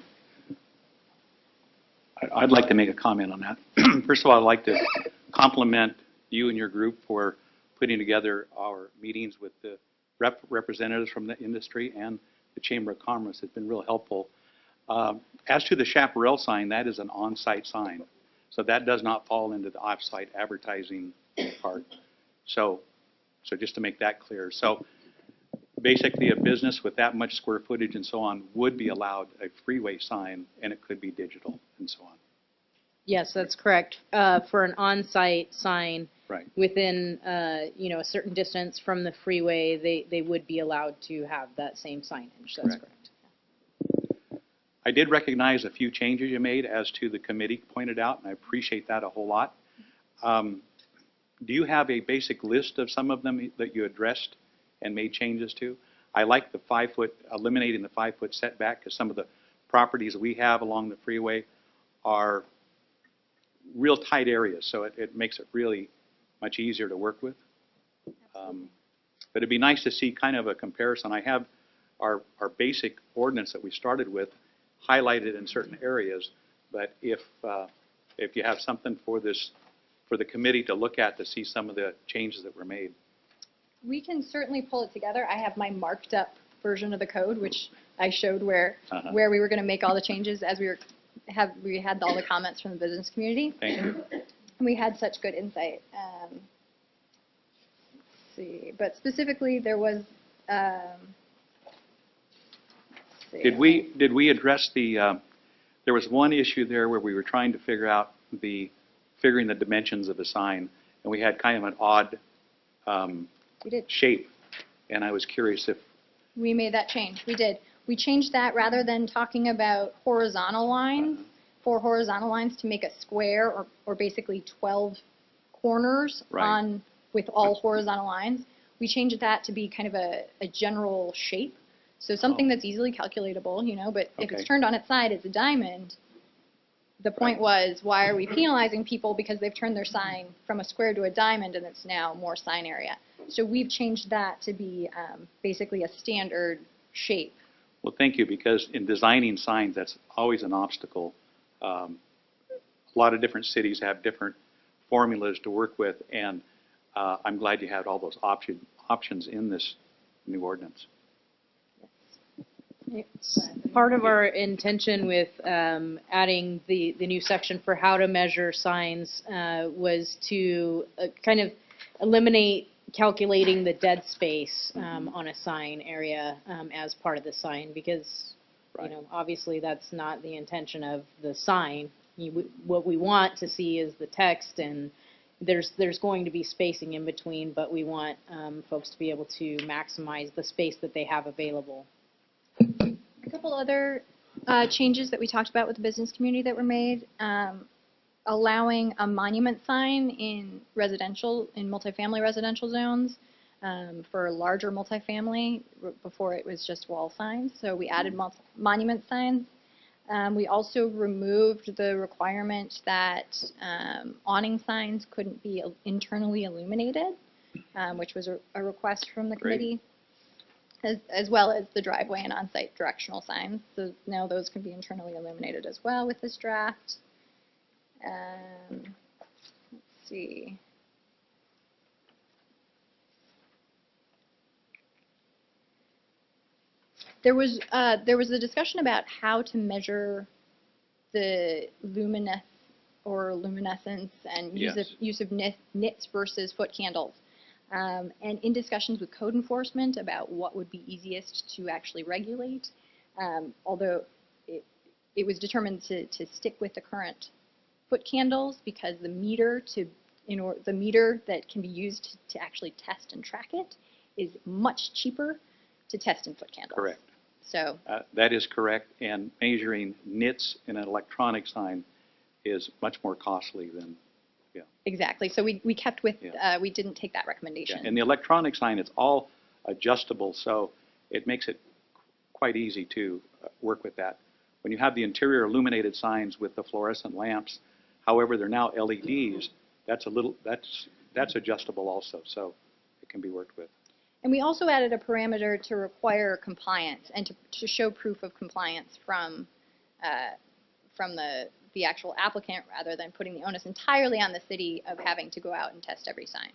I'd like to make a comment on that. First of all, I'd like to compliment you and your group for putting together our meetings with the representatives from the industry and the Chamber of Commerce. It's been real helpful. As to the chaparral sign, that is an on-site sign. So that does not fall into the off-site advertising part. So just to make that clear. So basically a business with that much square footage and so on would be allowed a freeway sign, and it could be digital and so on. Yes, that's correct. For an on-site sign Right. within a certain distance from the freeway, they would be allowed to have that same signage. That's correct. I did recognize a few changes you made as to the committee pointed out, and I appreciate that a whole lot. Do you have a basic list of some of them that you addressed and made changes to? I like the eliminating the 5-foot setback, because some of the properties we have along the freeway are real tight areas, so it makes it really much easier to work with. But it'd be nice to see kind of a comparison. I have our basic ordinance that we started with highlighted in certain areas, but if you have something for the committee to look at to see some of the changes that were made. We can certainly pull it together. I have my marked up version of the code, which I showed where we were going to make all the changes as we had all the comments from the business community. Thank you. We had such good insight. Let's see, but specifically there was. Did we address the? There was one issue there where we were trying to figuring the dimensions of the sign, and we had kind of an odd shape, and I was curious if we made that change. We did. We changed that rather than talking about horizontal lines, 4 horizontal lines to make a square or basically 12 corners with all horizontal lines. We changed that to be kind of a general shape. So something that's easily calculatable, but if it's turned on its side, it's a diamond. The point was, why are we penalizing people because they've turned their sign from a square to a diamond and it's now more sign area? So we've changed that to be basically a standard shape. Well, thank you, because in designing signs, that's always an obstacle. A lot of different cities have different formulas to work with, and I'm glad you had all those options in this new ordinance. Part of our intention with adding the new section for how to measure signs was to kind of eliminate calculating the dead space on a sign area as part of the sign, because obviously that's not the intention of the sign. What we want to see is the text, and there's going to be spacing in between, but we want folks to be able to maximize the space that they have available. A couple other changes that we talked about with the business community that were made, allowing a monument sign in multifamily residential zones for larger multifamily. Before it was just wall signs, so we added monument signs. We also removed the requirement that awning signs couldn't be internally illuminated, which was a request from the committee. As well as the driveway and on-site directional signs. So now those can be internally illuminated as well with this draft. Let's see. There was a discussion about how to measure the luminance and use of nits versus foot candles. And in discussions with code enforcement about what would be easiest to actually regulate, although it was determined to stick with the current foot candles, because the meter to the meter that can be used to actually test and track it is much cheaper to test in foot candles. Correct. So, That is correct, and measuring nits in an electronic sign is much more costly than, exactly. So we kept with, Yeah. we didn't take that recommendation. and the electronic sign, it's all adjustable, so it makes it quite easy to work with that. When you have the interior illuminated signs with the fluorescent lamps, however, they're now LEDs, that's adjustable also, so it can be worked with. And we also added a parameter to require compliance and to show proof of compliance from the actual applicant rather than putting the onus entirely on the city of having to go out and test every sign.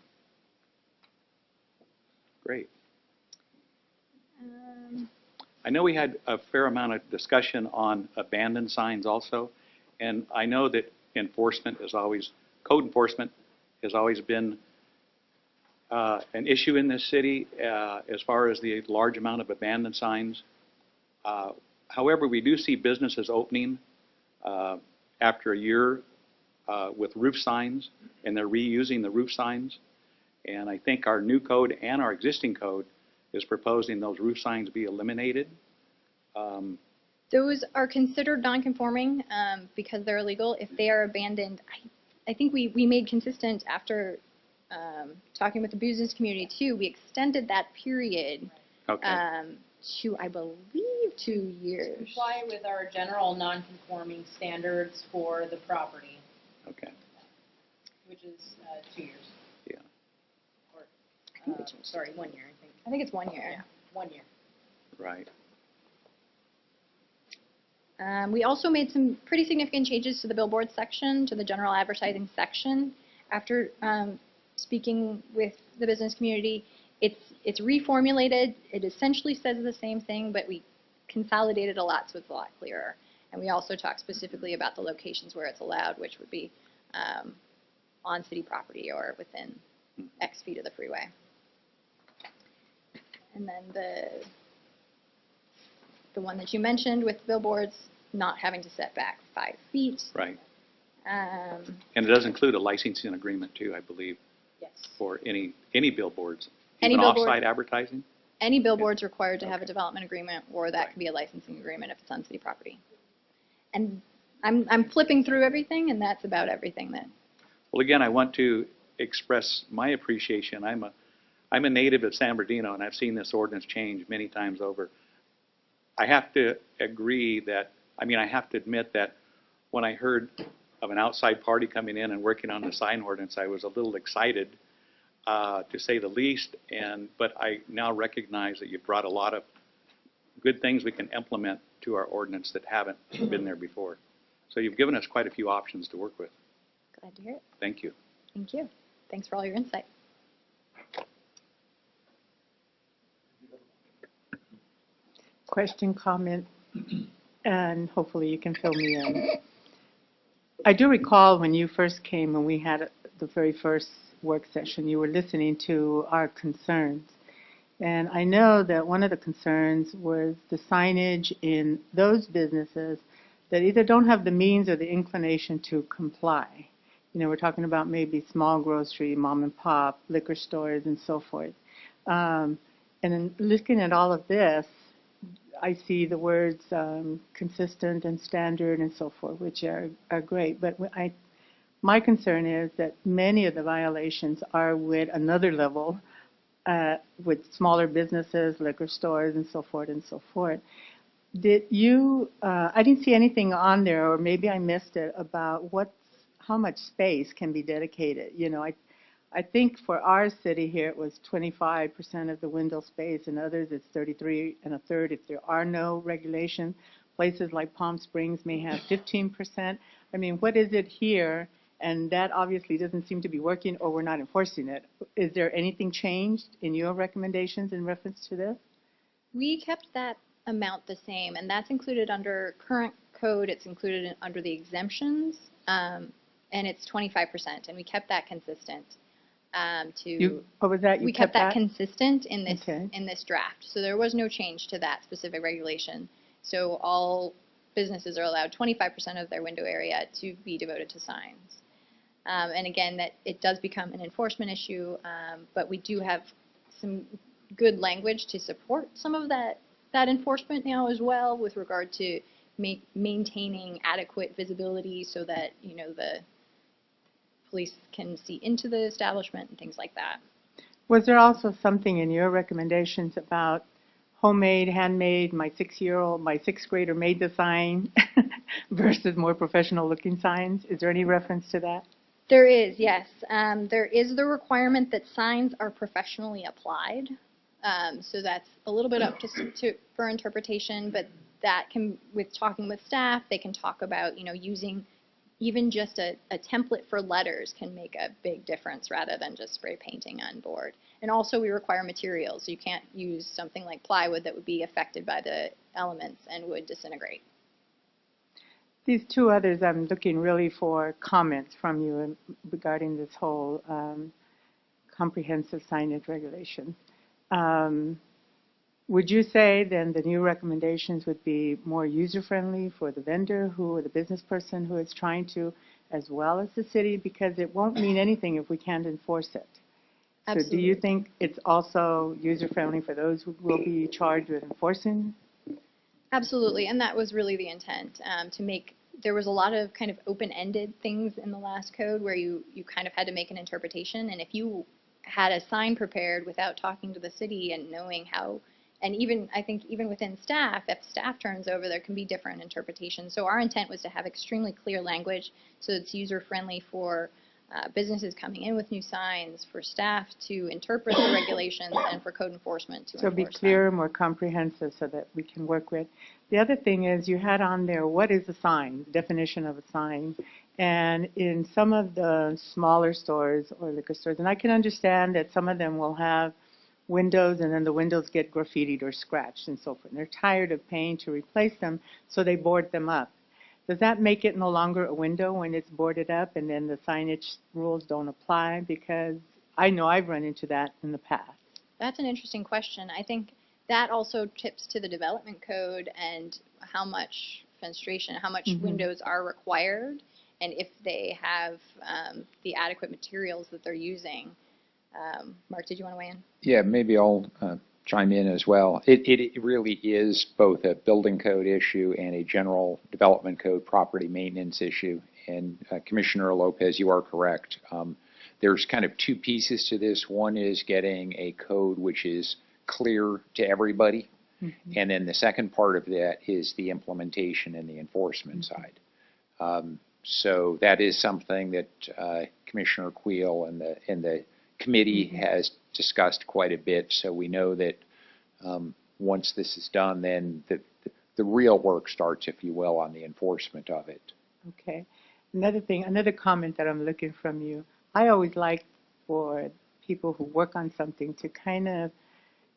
Great. I know we had a fair amount of discussion on abandoned signs also, and I know that code enforcement has always been an issue in this city as far as the large amount of abandoned signs. However, we do see businesses opening after a year with roof signs, and they're reusing the roof signs. And I think our new code and our existing code is proposing those roof signs be eliminated. Those are considered non-conforming because they're illegal. If they are abandoned, I think we made consistent after talking with the business community too. We extended that period Okay. to, I believe, 2 years. Comply with our general non-conforming standards for the property, Okay. which is 2 years. Yeah. Or, I think we changed. sorry, 1 year, I think. I think it's 1 year. Yeah, 1 year. Right. We also made some pretty significant changes to the billboard section, to the general advertising section. After speaking with the business community, it's reformulated. It essentially says the same thing, but we consolidated a lot so it's a lot clearer. And we also talked specifically about the locations where it's allowed, which would be on city property or within X feet of the freeway. And then the one that you mentioned with billboards not having to set back 5 feet. Right. Um, And it does include a licensing agreement too, I believe, Yes. for any billboards. Any Even billboard- off-site advertising? Any billboard's required to have a Okay. development agreement, or that Right. can be a licensing agreement if it's on city property. And I'm flipping through everything, and that's about everything that. Well, again, I want to express my appreciation. I'm a native of San Bernardino, and I've seen this ordinance change many times over. I have to agree that, I have to admit that when I heard of an outside party coming in and working on the sign ordinance, I was a little excited, to say the least. But I now recognize that you've brought a lot of good things we can implement to our ordinance that haven't been there before. So you've given us quite a few options to work with. Glad to hear it. Thank you. Thank you. Thanks for all your insight. Question, comment, and hopefully you can fill me in. I do recall when you first came and we had the very first work session, you were listening to our concerns. And I know that one of the concerns was the signage in those businesses that either don't have the means or the inclination to comply. You know, we're talking about maybe small grocery, mom and pop, liquor stores, and so forth. And in looking at all of this, I see the words consistent and standard and so forth, which are great. But my concern is that many of the violations are with another level, with smaller businesses, liquor stores, and so forth and so forth. Did you? I didn't see anything on there, or maybe I missed it, about how much space can be dedicated. You know, I think for our city here it was 25% of the window space, and others it's 33 1/3 if there are no regulation. Places like Palm Springs may have 15%. I mean, what is it here? And that obviously doesn't seem to be working, or we're not enforcing it. Is there anything changed in your recommendations in reference to this? We kept that amount the same, and that's included under current code. It's included under the exemptions, and it's 25%, and we kept that consistent. What was that? We kept that consistent in this Okay. in this draft, so there was no change to that specific regulation. So all businesses are allowed 25% of their window area to be devoted to signs. And again, that it does become an enforcement issue, but we do have some good language to support some of that enforcement now as well, with regard to maintaining adequate visibility so that, you know, the police can see into the establishment and things like that. Was there also something in your recommendations about homemade, handmade, my sixth grader made the sign versus more professional looking signs? Is there any reference to that? There is, yes. There is the requirement that signs are professionally applied. So that's a little bit up for interpretation, but that can, with talking with staff, they can talk about, you know, using even just a template for letters can make a big difference rather than just spray painting on board. And also we require materials. You can't use something like plywood that would be affected by the elements and would disintegrate. These two others, I'm looking really for comments from you regarding this whole comprehensive signage regulation. Would you say then the new recommendations would be more user-friendly for the vendor or the business person who is trying to, as well as the city, because it won't mean anything if we can't enforce it? Absolutely. So do you think it's also user-friendly for those who will be charged with enforcing? Absolutely, and that was really the intent, to make, there was a lot of kind of open-ended things in the last code where you kind of had to make an interpretation, and if you had a sign prepared without talking to the city and knowing how, and even, I think even within staff, if staff turns over, there can be different interpretations. So our intent was to have extremely clear language so it's user-friendly for businesses coming in with new signs, for staff to interpret the regulations, and for code enforcement to enforce So be clearer, more comprehensive so that we can work with. The other thing is you had on there, what is a sign, definition of a sign. And in some of the smaller stores or liquor stores, and I can understand that some of them will have windows and then the windows get graffitied or scratched and so forth. And they're tired of paying to replace them, so they board them up. Does that make it no longer a window when it's boarded up and then the signage rules don't apply? Because I know I've run into that in the past. That's an interesting question. I think that also tips to the development code and how much fenestration, how much windows are required, and if they have the adequate materials that they're using. Mark, did you want to weigh in? Yeah, maybe I'll chime in as well. It really is both a building code issue and a general development code property maintenance issue. And Commissioner Lopez, you are correct. There's kind of two pieces to this. One is getting a code which is clear to everybody. And then the second part of that is the implementation and the enforcement side. So that is something that Commissioner Queel and the committee has discussed quite a bit. So we know that once this is done, then the real work starts, if you will, on the enforcement of it. Okay. Another thing, another comment that I'm looking from you. I always like for people who work on something to kind of,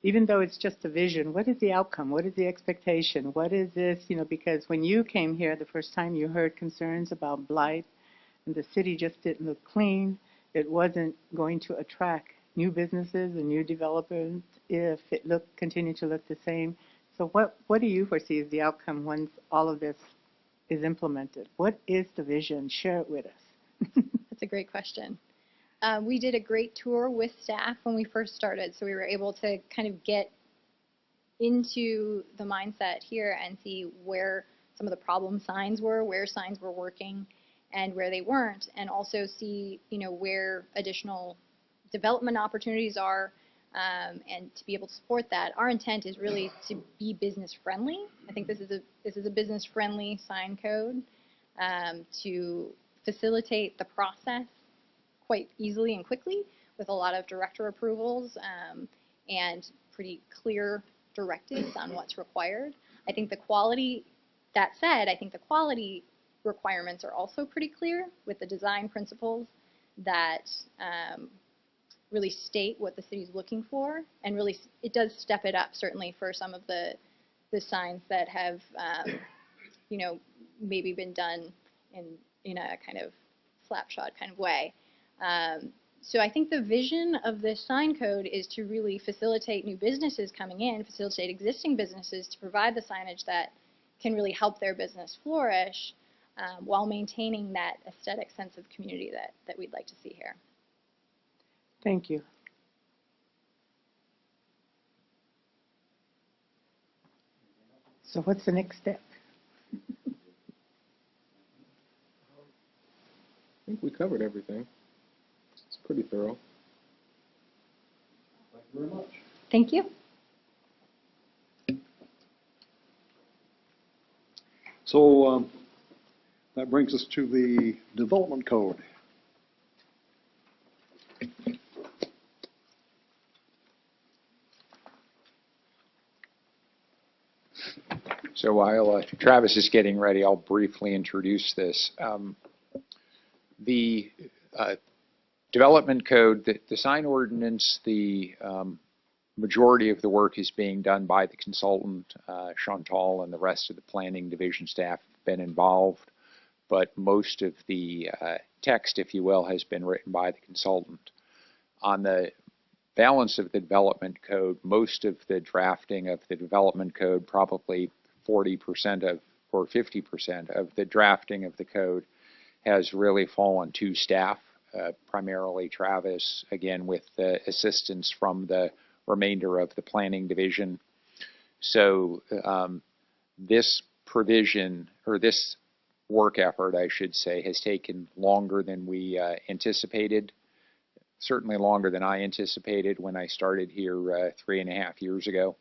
even though it's just a vision, what is the outcome? What is the expectation? What is this? You know, because when you came here the first time, you heard concerns about blight, and the city just didn't look clean. It wasn't going to attract new businesses and new developers if it continued to look the same. So what do you foresee as the outcome once all of this is implemented? What is the vision? Share it with us. That's a great question. We did a great tour with staff when we first started, so we were able to kind of get into the mindset here and see where some of the problem signs were, where signs were working and where they weren't, and also see, you know, where additional development opportunities are, and to be able to support that. Our intent is really to be business friendly. I think this is a business friendly sign code, to facilitate the process quite easily and quickly with a lot of director approvals, and pretty clear directives on what's required. I think the quality, that said, I think the quality requirements are also pretty clear with the design principles that really state what the city's looking for, and really it does step it up certainly for some of the signs that have you know, maybe been done in a kind of slapshot kind of way. So I think the vision of this sign code is to really facilitate new businesses coming in, facilitate existing businesses to provide the signage that can really help their business flourish, while maintaining that aesthetic sense of community that we'd like to see here. Thank you. So what's the next step? I think we covered everything. It's pretty thorough. Thank you very much. Thank you. So that brings us to the development code. So while Travis is getting ready, I'll briefly introduce this. The development code, the sign ordinance, the majority of the work is being done by the consultant, Chantal, and the rest of the planning division staff have been involved, but most of the text, if you will, has been written by the consultant. On the balance of the development code, most of the drafting of the development code, probably 40% of or 50% of the drafting of the code, has really fallen to staff, primarily Travis, again with the assistance from the remainder of the planning division. So this provision, or this work effort, I should say, has taken longer than we anticipated, certainly longer than I anticipated when I started here 3.5 years ago.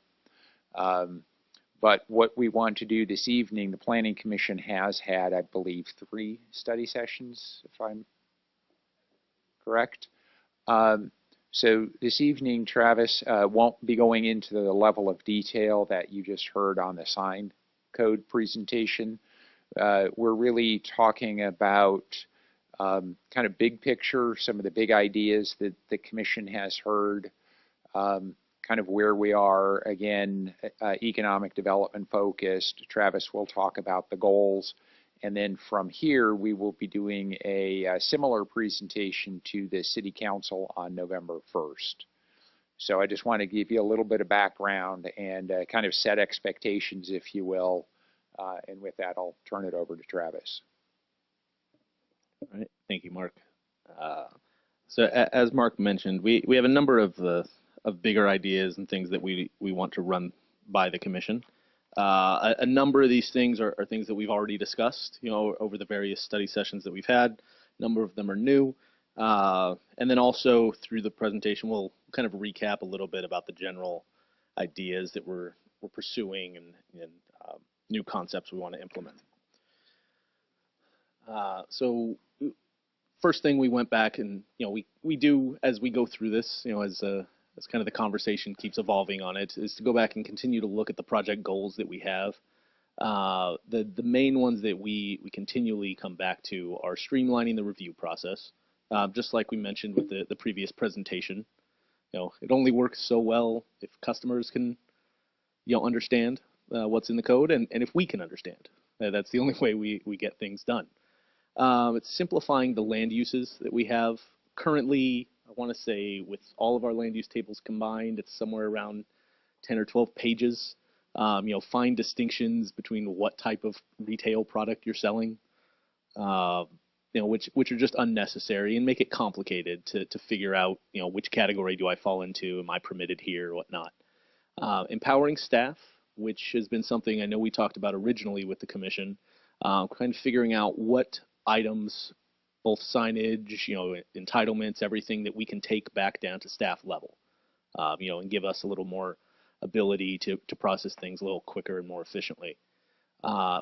But what we want to do this evening, the Planning Commission has had, I believe, 3 study sessions, if I'm correct. So this evening, Travis won't be going into the level of detail that you just heard on the sign code presentation. We're really talking about kind of big picture, some of the big ideas that the Commission has heard, kind of where we are, again, economic development focused. Travis will talk about the goals. And then from here, we will be doing a similar presentation to the City Council on November 1st. So I just want to give you a little bit of background and kind of set expectations, if you will. And with that, I'll turn it over to Travis. All right. Thank you, Mark. So as Mark mentioned, we have a number of bigger ideas and things that we want to run by the Commission. A number of these things are things that we've already discussed, over the various study sessions that we've had. A number of them are new. And then also through the presentation, we'll kind of recap a little bit about the general ideas that we're pursuing and new concepts we want to implement. So first thing, we went back and, we do, as we go through this, as kind of the conversation keeps evolving on it, is to go back and continue to look at the project goals that we have. The main ones that we continually come back to are streamlining the review process, just like we mentioned with the previous presentation. It only works so well if customers can, understand what's in the code, and if we can understand. That's the only way we get things done. It's simplifying the land uses that we have currently. I want to say with all of our land use tables combined, it's somewhere around 10 or 12 pages. Fine distinctions between what type of retail product you're selling, which are just unnecessary and make it complicated to figure out, which category do I fall into? Am I permitted here or whatnot? Empowering staff, which has been something I know we talked about originally with the Commission, kind of figuring out what items, both signage, entitlements, everything that we can take back down to staff level, and give us a little more ability to process things a little quicker and more efficiently.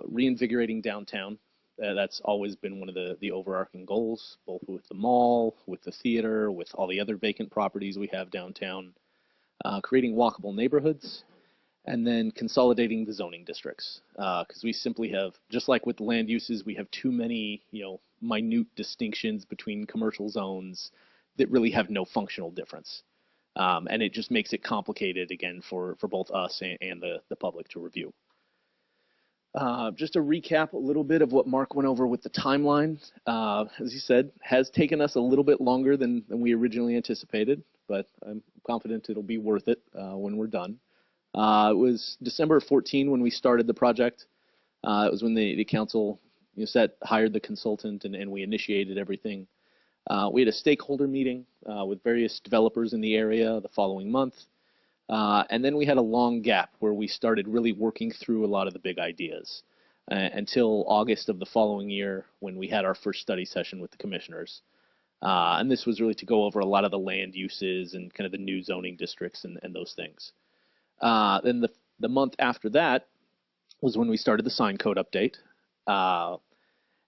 Reinvigorating downtown, that's always been one of the overarching goals, both with the mall, with the theater, with all the other vacant properties we have downtown. Creating walkable neighborhoods, and then consolidating the zoning districts, because we simply have, just like with land uses, we have too many, minute distinctions between commercial zones that really have no functional difference. And it just makes it complicated, again, for both us and the public to review. Just to recap a little bit of what Mark went over with the timeline, as he said, has taken us a little bit longer than we originally anticipated, but I'm confident it'll be worth it when we're done. It was December 14 when we started the project. It was when the council, Set hired the consultant, and we initiated everything. We had a stakeholder meeting with various developers in the area the following month. And then we had a long gap where we started really working through a lot of the big ideas until August of the following year when we had our first study session with the commissioners. And this was really to go over a lot of the land uses and kind of the new zoning districts and those things. Then the month after that was when we started the sign code update.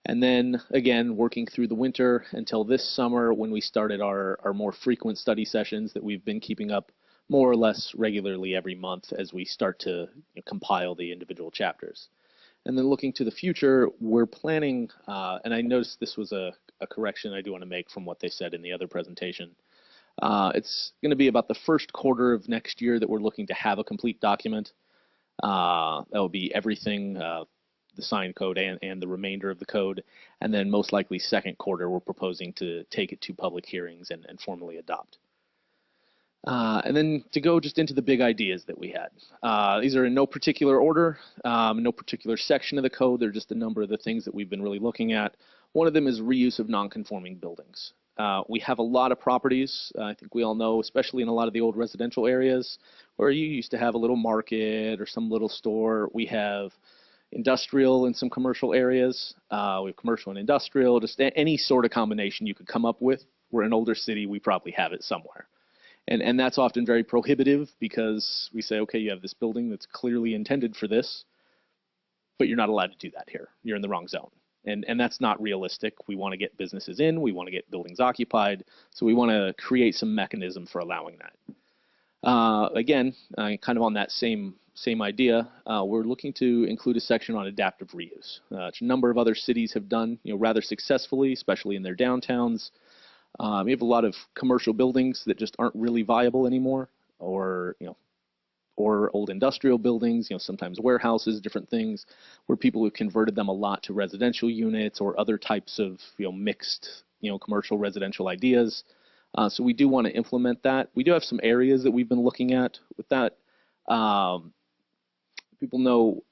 And then, again, working through the winter until this summer when we started our more frequent study sessions that we've been keeping up more or less regularly every month as we start to compile the individual chapters. And then looking to the future, we're planning, and I noticed this was a correction I do want to make from what they said in the other presentation. It's going to be about the first quarter of next year that we're looking to have a complete document. That will be everything, the sign code and the remainder of the code, and then most likely second quarter we're proposing to take it to public hearings and formally adopt. And then to go just into the big ideas that we had. These are in no particular order, no particular section of the code. They're just a number of the things that we've been really looking at. One of them is reuse of non-conforming buildings. We have a lot of properties, I think we all know, especially in a lot of the old residential areas, where you used to have a little market or some little store. We have industrial in some commercial areas. We have commercial and industrial, just any sort of combination you could come up with. We're an older city, we probably have it somewhere. And that's often very prohibitive because we say, okay, you have this building that's clearly intended for this, but you're not allowed to do that here. You're in the wrong zone. And that's not realistic. We want to get businesses in, we want to get buildings occupied, so we want to create some mechanism for allowing that. Again, kind of on that same idea, we're looking to include a section on adaptive reuse, which a number of other cities have done rather successfully, especially in their downtowns. We have a lot of commercial buildings that just aren't really viable anymore, or old industrial buildings, sometimes warehouses, different things, where people have converted them a lot to residential units or other types of mixed commercial residential ideas. So we do want to implement that. We do have some areas that we've been looking at with that. People know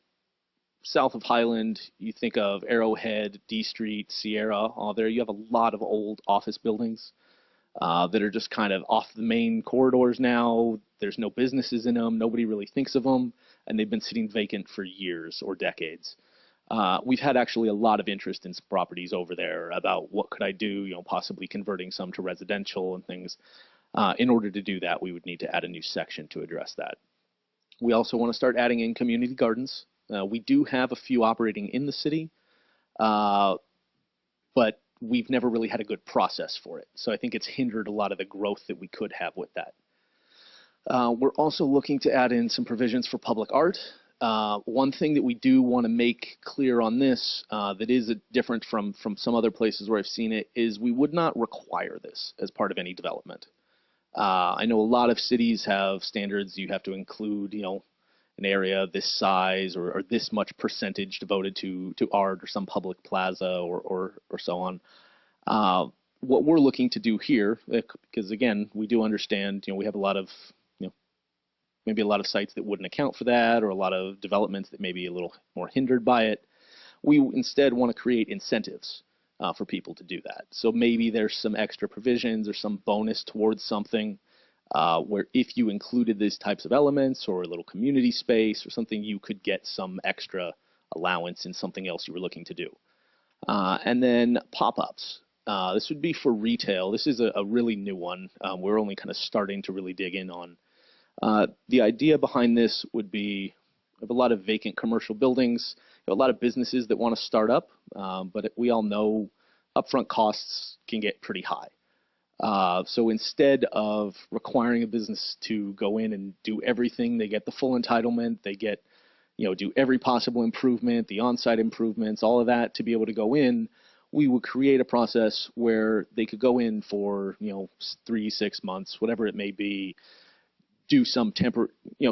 south of Highland, you think of Arrowhead, D Street, Sierra, all there. You have a lot of old office buildings that are just kind of off the main corridors now. There's no businesses in them. Nobody really thinks of them, and they've been sitting vacant for years or decades. We've had actually a lot of interest in properties over there about what could I do, possibly converting some to residential and things. In order to do that, we would need to add a new section to address that. We also want to start adding in community gardens. We do have a few operating in the city, but we've never really had a good process for it. So I think it's hindered a lot of the growth that we could have with that. We're also looking to add in some provisions for public art. One thing that we do want to make clear on this that is different from some other places where I've seen it is we would not require this as part of any development. I know a lot of cities have standards. You have to include, an area this size or this much percentage devoted to art or some public plaza or so on. What we're looking to do here, because again, we do understand, we have a lot of, maybe a lot of sites that wouldn't account for that, or a lot of developments that may be a little more hindered by it. We instead want to create incentives for people to do that. So maybe there's some extra provisions or some bonus towards something where if you included these types of elements or a little community space or something, you could get some extra allowance in something else you were looking to do. And then pop-ups. This would be for retail. This is a really new one. We're only kind of starting to really dig in on. The idea behind this would be we have a lot of vacant commercial buildings, a lot of businesses that want to start up, but we all know upfront costs can get pretty high. So instead of requiring a business to go in and do everything, they get the full entitlement, they get, do every possible improvement, the on-site improvements, all of that to be able to go in, we would create a process where they could go in for, 3-6 months, whatever it may be, do some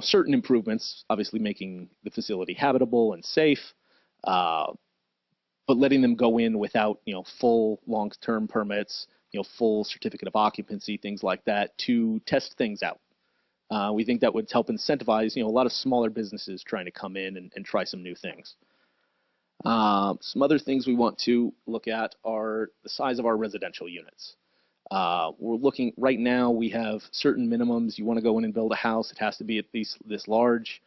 certain improvements, obviously making the facility habitable and safe, but letting them go in without, full long-term permits, full certificate of occupancy, things like that, to test things out. We think that would help incentivize, a lot of smaller businesses trying to come in and try some new things. Some other things we want to look at are the size of our residential units. We're looking, right now we have certain minimums. You want to go in and build a house, it has to be at least this large.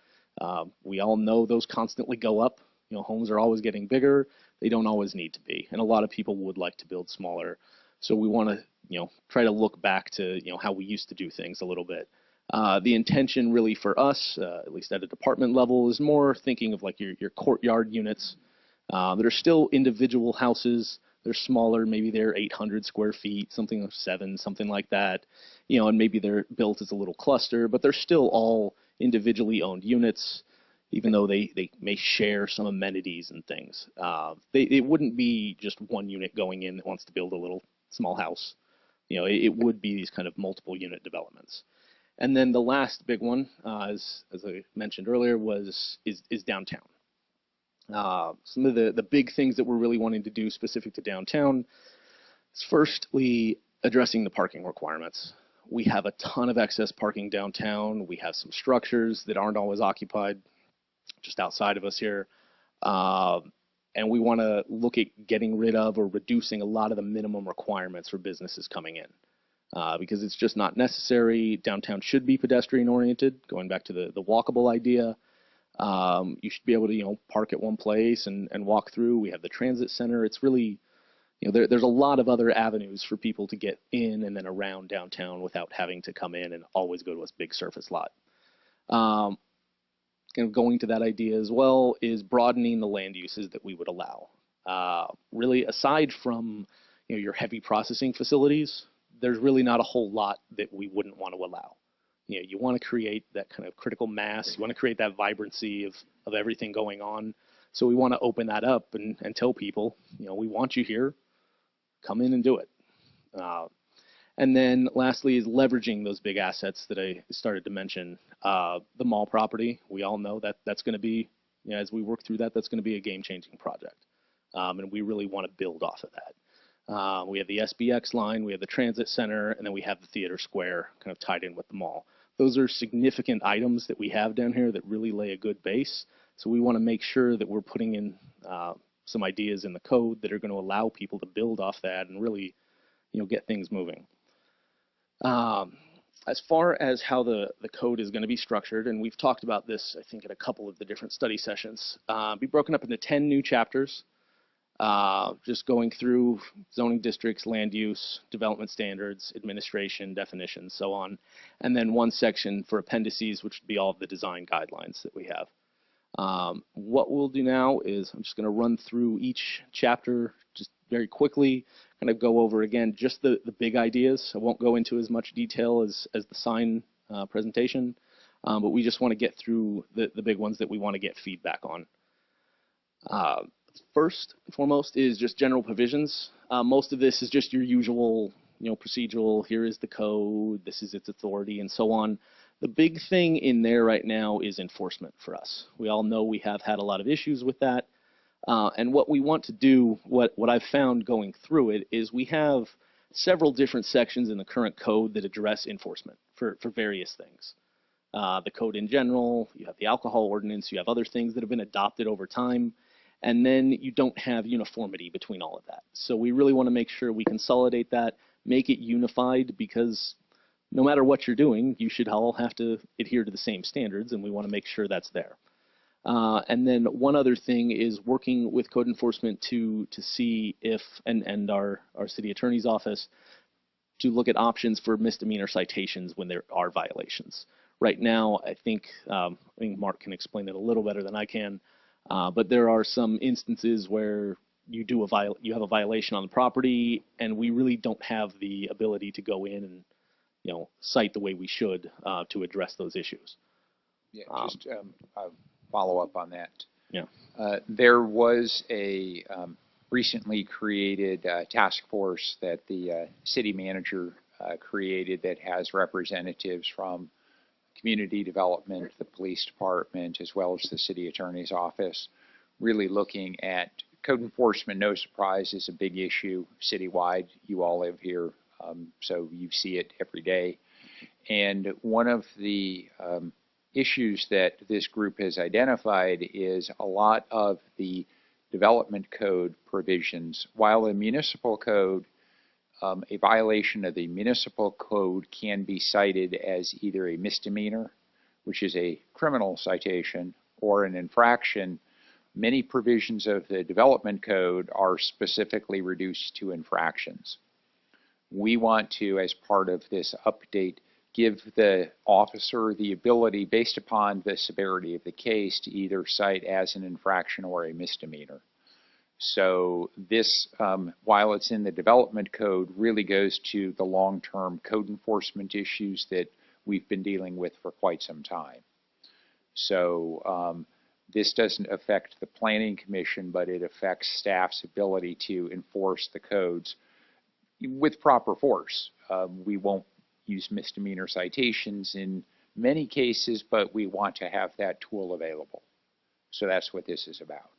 We all know those constantly go up. You know, homes are always getting bigger. They don't always need to be. And a lot of people would like to build smaller. So we want to, try to look back to, how we used to do things a little bit. The intention really for us, at least at a department level, is more thinking of like your courtyard units that are still individual houses. They're smaller, maybe they're 800 square feet, something of 7, something like that, and maybe they're built as a little cluster, but they're still all individually owned units, even though they may share some amenities and things. It wouldn't be just one unit going in that wants to build a little small house. It would be these kind of multiple unit developments. And then the last big one, as I mentioned earlier, is downtown. Some of the big things that we're really wanting to do specific to downtown is firstly addressing the parking requirements. We have a ton of excess parking downtown. We have some structures that aren't always occupied just outside of us here. And we want to look at getting rid of or reducing a lot of the minimum requirements for businesses coming in. Because it's just not necessary. Downtown should be pedestrian oriented, going back to the walkable idea. You should be able to, park at one place and walk through. We have the transit center. It's really, there's a lot of other avenues for people to get in and then around downtown without having to come in and always go to a big surface lot. Going to that idea as well is broadening the land uses that we would allow. Really, aside from, your heavy processing facilities, there's really not a whole lot that we wouldn't want to allow. You want to create that kind of critical mass. You want to create that vibrancy of everything going on. So we want to open that up and tell people, we want you here. Come in and do it. And then lastly is leveraging those big assets that I started to mention. The mall property, we all know that that's going to be, as we work through that, that's going to be a game-changing project. And we really want to build off of that. We have the SBX line, we have the transit center, and then we have the theater square kind of tied in with the mall. Those are significant items that we have down here that really lay a good base. So we want to make sure that we're putting in some ideas in the code that are going to allow people to build off that and really, get things moving. As far as how the code is going to be structured, and we've talked about this, I think, in a couple of the different study sessions, be broken up into 10 new chapters. Just going through zoning districts, land use, development standards, administration, definitions, so on. And then one section for appendices, which would be all of the design guidelines that we have. What we'll do now is I'm just going to run through each chapter just very quickly, kind of go over again just the big ideas. I won't go into as much detail as the sign presentation, but we just want to get through the big ones that we want to get feedback on. First and foremost is just general provisions. Most of this is just your usual, procedural, here is the code, this is its authority, and so on. The big thing in there right now is enforcement for us. We all know we have had a lot of issues with that. And what we want to do, what I've found going through it, is we have several different sections in the current code that address enforcement for various things. The code in general, you have the alcohol ordinance, you have other things that have been adopted over time. And then you don't have uniformity between all of that. So we really want to make sure we consolidate that, make it unified, because no matter what you're doing, you should all have to adhere to the same standards, and we want to make sure that's there. And then one other thing is working with code enforcement to see if, and our city attorney's office, to look at options for misdemeanor citations when there are violations. Right now, I think Mark can explain it a little better than I can. But there are some instances where you have a violation on the property, and we really don't have the ability to go in and cite the way we should to address those issues. Yeah, just a follow up on that. Yeah. There was a recently created task force that the city manager created that has representatives from community development, the police department, as well as the city attorney's office, really looking at code enforcement. No surprise, is a big issue citywide. You all live here, so you see it every day. And one of the issues that this group has identified is a lot of the development code provisions. While the municipal code, a violation of the municipal code can be cited as either a misdemeanor, which is a criminal citation, or an infraction, many provisions of the development code are specifically reduced to infractions. We want to, as part of this update, give the officer the ability, based upon the severity of the case, to either cite as an infraction or a misdemeanor. So this, while it's in the development code, really goes to the long-term code enforcement issues that we've been dealing with for quite some time. So this doesn't affect the Planning Commission, but it affects staff's ability to enforce the codes with proper force. We won't use misdemeanor citations in many cases, but we want to have that tool available. So that's what this is about.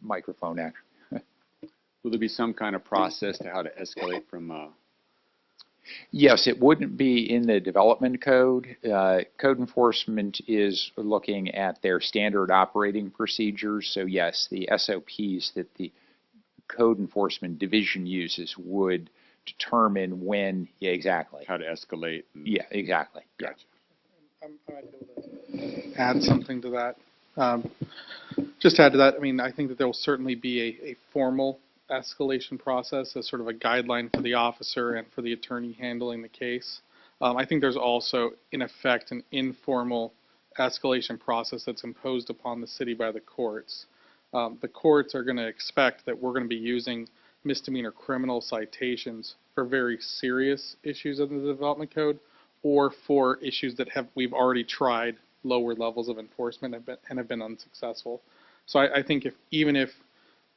Microphone action. Will there be some kind of process to how to escalate from? Yes, it wouldn't be in the development code. Code enforcement is looking at their standard operating procedures. So yes, the SOPs that the code enforcement division uses would determine when, yeah, exactly. How to escalate. Yeah, exactly. Gotcha. I might be able to add something to that. Just to add to that, I mean, I think that there will certainly be a formal escalation process as sort of a guideline for the officer and for the attorney handling the case. I think there's also, in effect, an informal escalation process that's imposed upon the city by the courts. The courts are going to expect that we're going to be using misdemeanor criminal citations for very serious issues in the development code, or for issues that we've already tried lower levels of enforcement and have been unsuccessful. So I think even if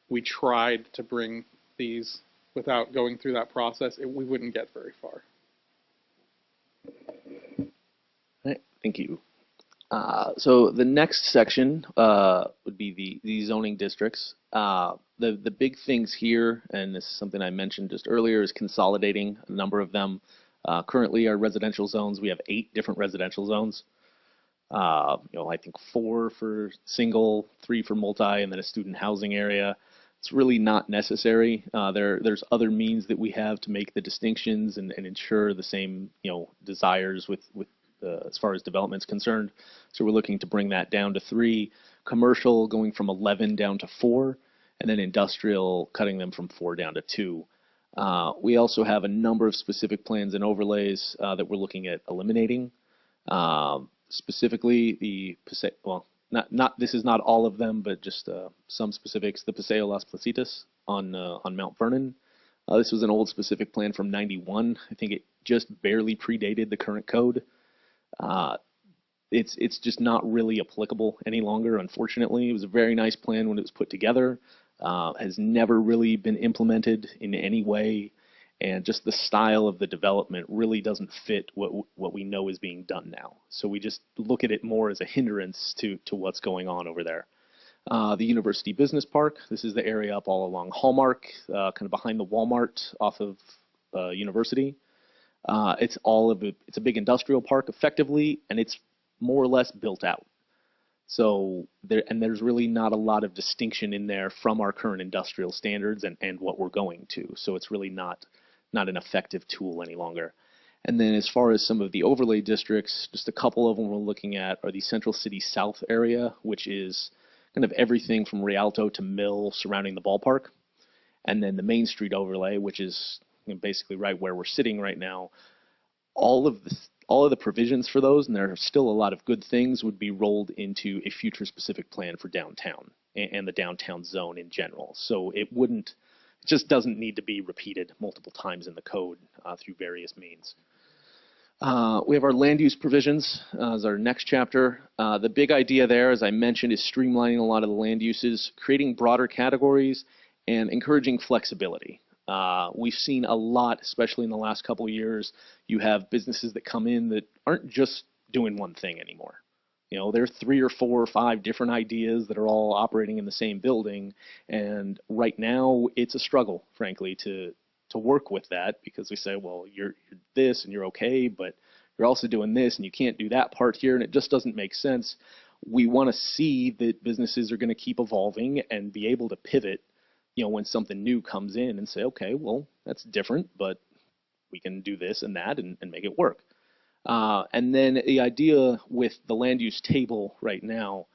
we tried to bring these without going through that process, we wouldn't get very far. All right, thank you. So the next section would be the zoning districts. The big things here, and this is something I mentioned just earlier, is consolidating a number of them. Currently, our residential zones, we have 8 different residential zones. I think 4 for single, 3 for multi, and then a student housing area. It's really not necessary. There's other means that we have to make the distinctions and ensure the same, desires with as far as development is concerned. So we're looking to bring that down to 3, commercial going from 11 down to 4, and then industrial cutting them from 4 down to 2. We also have a number of specific plans and overlays that we're looking at eliminating. Specifically, this is not all of them, but just some specifics. The Paseo Las Placitas on Mount Vernon. This was an old specific plan from '91. I think it just barely predated the current code. It's just not really applicable any longer, unfortunately. It was a very nice plan when it was put together. Has never really been implemented in any way, and just the style of the development really doesn't fit what we know is being done now. So we just look at it more as a hindrance to what's going on over there. The University Business Park, this is the area up all along Hallmark, kind of behind the Walmart off of University. It's a big industrial park effectively, and it's more or less built out. So there's really not a lot of distinction in there from our current industrial standards and what we're going to. So it's really not an effective tool any longer. And then as far as some of the overlay districts, just a couple of them we're looking at are the Central City South area, which is kind of everything from Rialto to Mill surrounding the ballpark. And then the Main Street overlay, which is basically right where we're sitting right now. All of the provisions for those, and there are still a lot of good things, would be rolled into a future specific plan for downtown and the downtown zone in general. So it just doesn't need to be repeated multiple times in the code through various means. We have our land use provisions as our next chapter. The big idea there, as I mentioned, is streamlining a lot of the land uses, creating broader categories, and encouraging flexibility. We've seen a lot, especially in the last couple of years. You have businesses that come in that aren't just doing one thing anymore. There are 3 or 4 or 5 different ideas that are all operating in the same building, and right now it's a struggle, frankly, to work with that, because we say, well, you're this and you're okay, but you're also doing this and you can't do that part here, and it just doesn't make sense. we want to see that businesses are going to keep evolving and be able to pivot, when something new comes in and say, okay, well, that's different, but we can do this and that and make it work. And then the idea with the land use table right now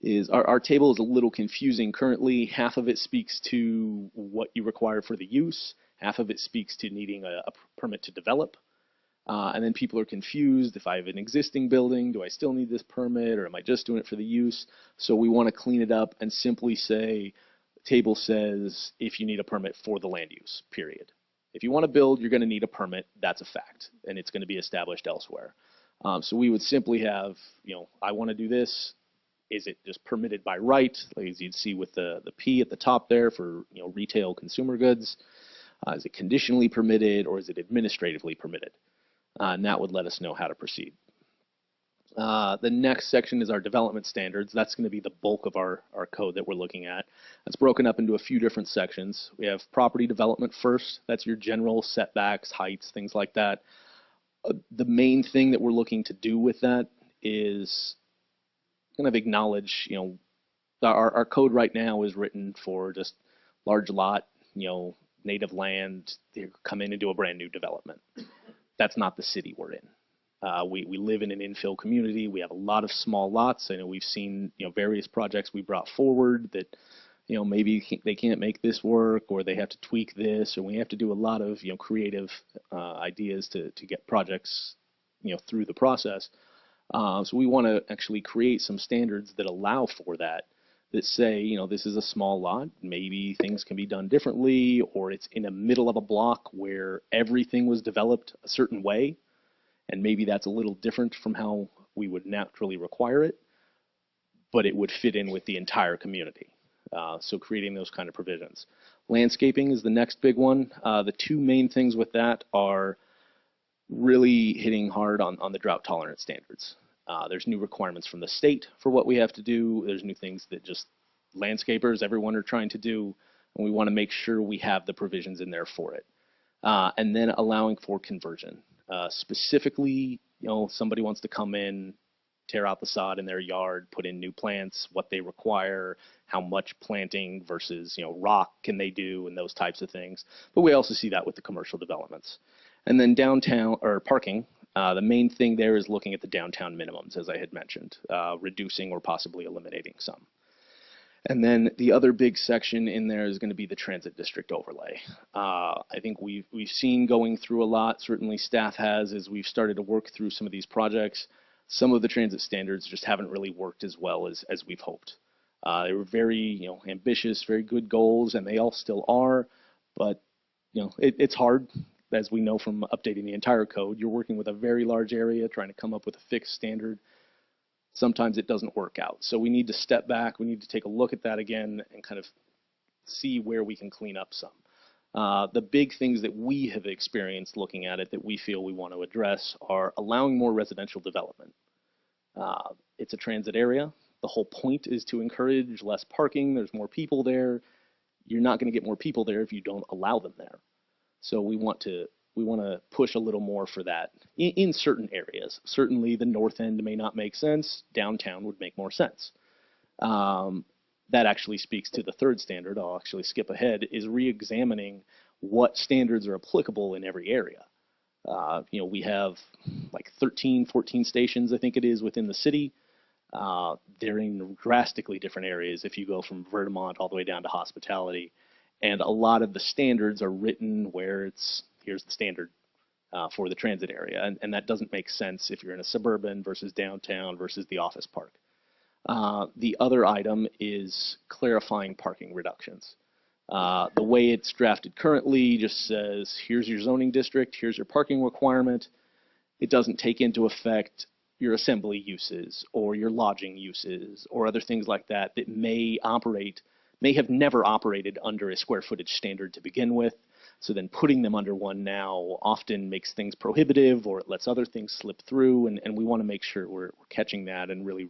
is our table is a little confusing currently. Half of it speaks to what you require for the use, half of it speaks to needing a permit to develop. And then people are confused. If I have an existing building, do I still need this permit, or am I just doing it for the use? So we want to clean it up and simply say, the table says if you need a permit for the land use, period. If you want to build, you're going to need a permit. That's a fact, and it's going to be established elsewhere. So we would simply have, I want to do this. Is it just permitted by right, like as you'd see with the P at the top there for retail consumer goods? Is it conditionally permitted, or is it administratively permitted? And that would let us know how to proceed. The next section is our development standards. That's going to be the bulk of our code that we're looking at. It's broken up into a few different sections. We have property development first. That's your general setbacks, heights, things like that. The main thing that we're looking to do with that is kind of acknowledge, our code right now is written for just large lot, native land. They come in and do a brand new development. That's not the city we're in. We live in an infill community. We have a lot of small lots. I know we've seen various projects we brought forward that maybe they can't make this work, or they have to tweak this, or we have to do a lot of creative ideas to get projects through the process. So we want to actually create some standards that allow for that say this is a small lot. Maybe things can be done differently, or it's in the middle of a block where everything was developed a certain way. And maybe that's a little different from how we would naturally require it, but it would fit in with the entire community. So creating those kind of provisions. Landscaping is the next big one. The two main things with that are really hitting hard on the drought tolerant standards. There's new requirements from the state for what we have to do. There's new things that just landscapers, everyone are trying to do, and we want to make sure we have the provisions in there for it. And then allowing for conversion. Specifically, somebody wants to come in, tear out the sod in their yard, put in new plants, what they require, how much planting versus, rock can they do, and those types of things. But we also see that with the commercial developments. And then downtown, or parking, the main thing there is looking at the downtown minimums, as I had mentioned, reducing or possibly eliminating some. And then the other big section in there is going to be the transit district overlay. I think we've seen going through a lot, certainly staff has, as we've started to work through some of these projects. Some of the transit standards just haven't really worked as well as we've hoped. They were very ambitious, very good goals, and they all still are, but it's hard. As we know from updating the entire code, you're working with a very large area, trying to come up with a fixed standard. Sometimes it doesn't work out. So we need to step back. We need to take a look at that again and kind of see where we can clean up some. The big things that we have experienced looking at it that we feel we want to address are allowing more residential development. It's a transit area. The whole point is to encourage less parking. There's more people there. You're not going to get more people there if you don't allow them there. So we want to push a little more for that in certain areas. Certainly the north end may not make sense. Downtown would make more sense. That actually speaks to the third standard. I'll actually skip ahead, is re-examining what standards are applicable in every area. We have like 13, 14 stations, I think it is, within the city. They're in drastically different areas if you go from Vermont all the way down to Hospitality. And a lot of the standards are written where here's the standard for the transit area. And that doesn't make sense if you're in a suburban versus downtown versus the office park. The other item is clarifying parking reductions. The way it's drafted currently just says, here's your zoning district, here's your parking requirement. It doesn't take into effect your assembly uses or your lodging uses or other things like that that may have never operated under a square footage standard to begin with. So then putting them under one now often makes things prohibitive, or it lets other things slip through, and we want to make sure we're catching that and really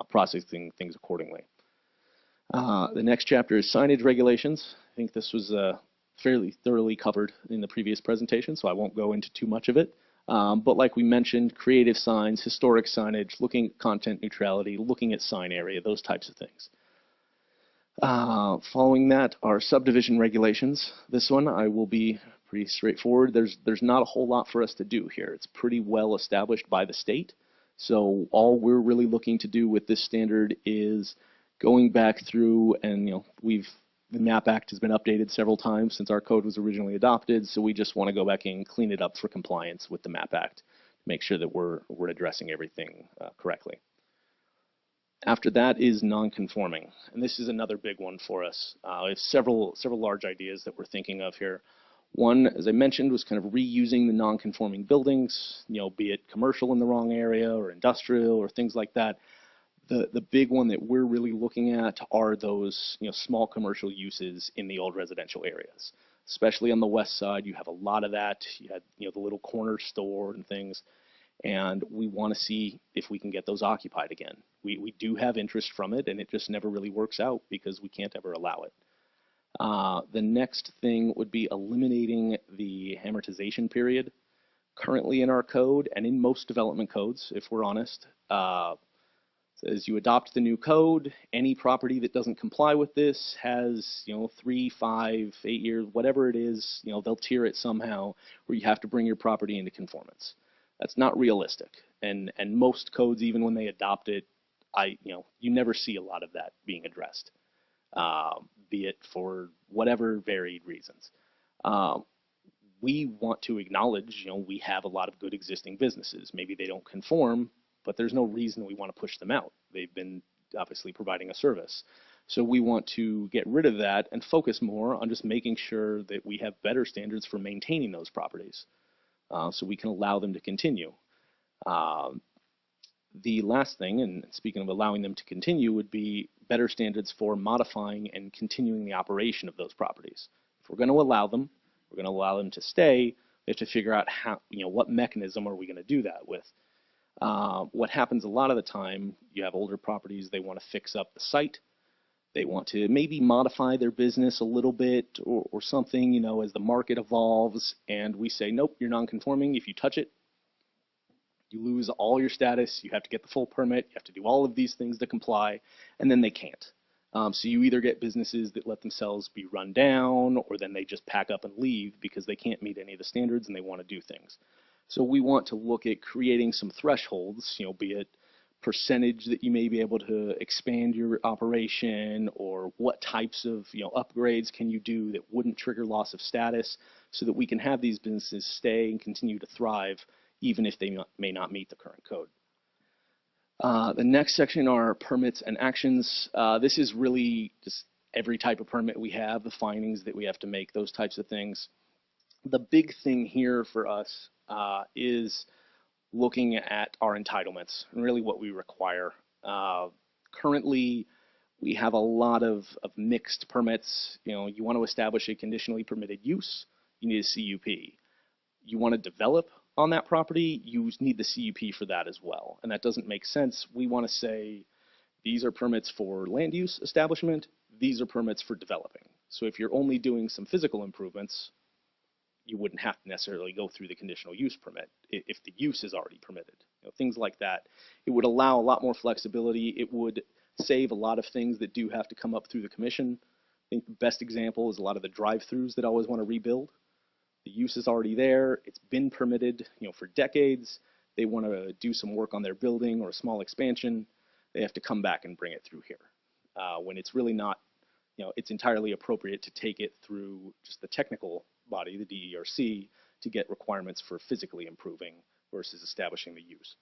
processing things accordingly. The next chapter is signage regulations. I think this was fairly thoroughly covered in the previous presentation, so I won't go into too much of it. But like we mentioned, creative signs, historic signage, looking at content neutrality, looking at sign area, those types of things. Following that are subdivision regulations. This one I will be pretty straightforward. There's not a whole lot for us to do here. It's pretty well established by the state. So all we're really looking to do with this standard is going back through, and the MAP Act has been updated several times since our code was originally adopted, so we just want to go back and clean it up for compliance with the MAP Act, make sure that we're addressing everything correctly. After that is non-conforming, and this is another big one for us. We have several large ideas that we're thinking of here. One, as I mentioned, was kind of reusing the non-conforming buildings, be it commercial in the wrong area or industrial or things like that. The big one that we're really looking at are those small commercial uses in the old residential areas. Especially on the west side, you have a lot of that. You had the little corner store and things, and we want to see if we can get those occupied again. We do have interest from it, and it just never really works out because we can't ever allow it. The next thing would be eliminating the amortization period. Currently in our code, and in most development codes, if we're honest, says you adopt the new code, any property that doesn't comply with this has 3, 5, 8 years, whatever it is, they'll tier it somehow where you have to bring your property into conformance. That's not realistic, and most codes, even when they adopt it, you never see a lot of that being addressed, be it for whatever varied reasons. We want to acknowledge, we have a lot of good existing businesses. Maybe they don't conform, but there's no reason we want to push them out. They've been obviously providing a service. So we want to get rid of that and focus more on just making sure that we have better standards for maintaining those properties, so we can allow them to continue. The last thing, and speaking of allowing them to continue, would be better standards for modifying and continuing the operation of those properties. If we're going to allow them, we're going to allow them to stay, we have to figure out how, what mechanism are we going to do that with. What happens a lot of the time, you have older properties, they want to fix up the site. They want to maybe modify their business a little bit or something, as the market evolves, and we say, nope, you're non-conforming. If you touch it, you lose all your status. You have to get the full permit. You have to do all of these things to comply, and then they can't. So you either get businesses that let themselves be run down, or then they just pack up and leave because they can't meet any of the standards and they want to do things. So we want to look at creating some thresholds, be it percentage that you may be able to expand your operation, or what types of upgrades can you do that wouldn't trigger loss of status, so that we can have these businesses stay and continue to thrive even if they may not meet the current code. The next section are permits and actions. This is really just every type of permit we have, the findings that we have to make, those types of things. The big thing here for us is looking at our entitlements and really what we require. Currently, we have a lot of mixed permits. You want to establish a conditionally permitted use, you need a CUP. You want to develop on that property, you need the CUP for that as well. And that doesn't make sense. We want to say these are permits for land use establishment, these are permits for developing. So if you're only doing some physical improvements, you wouldn't have to necessarily go through the conditional use permit if the use is already permitted. Things like that. It would allow a lot more flexibility. It would save a lot of things that do have to come up through the commission. I think the best example is a lot of the drive-throughs that always want to rebuild. The use is already there. It's been permitted, for decades. They want to do some work on their building or a small expansion. They have to come back and bring it through here. When it's really not, it's entirely appropriate to take it through just the technical body, the DERC, to get requirements for physically improving versus establishing the use.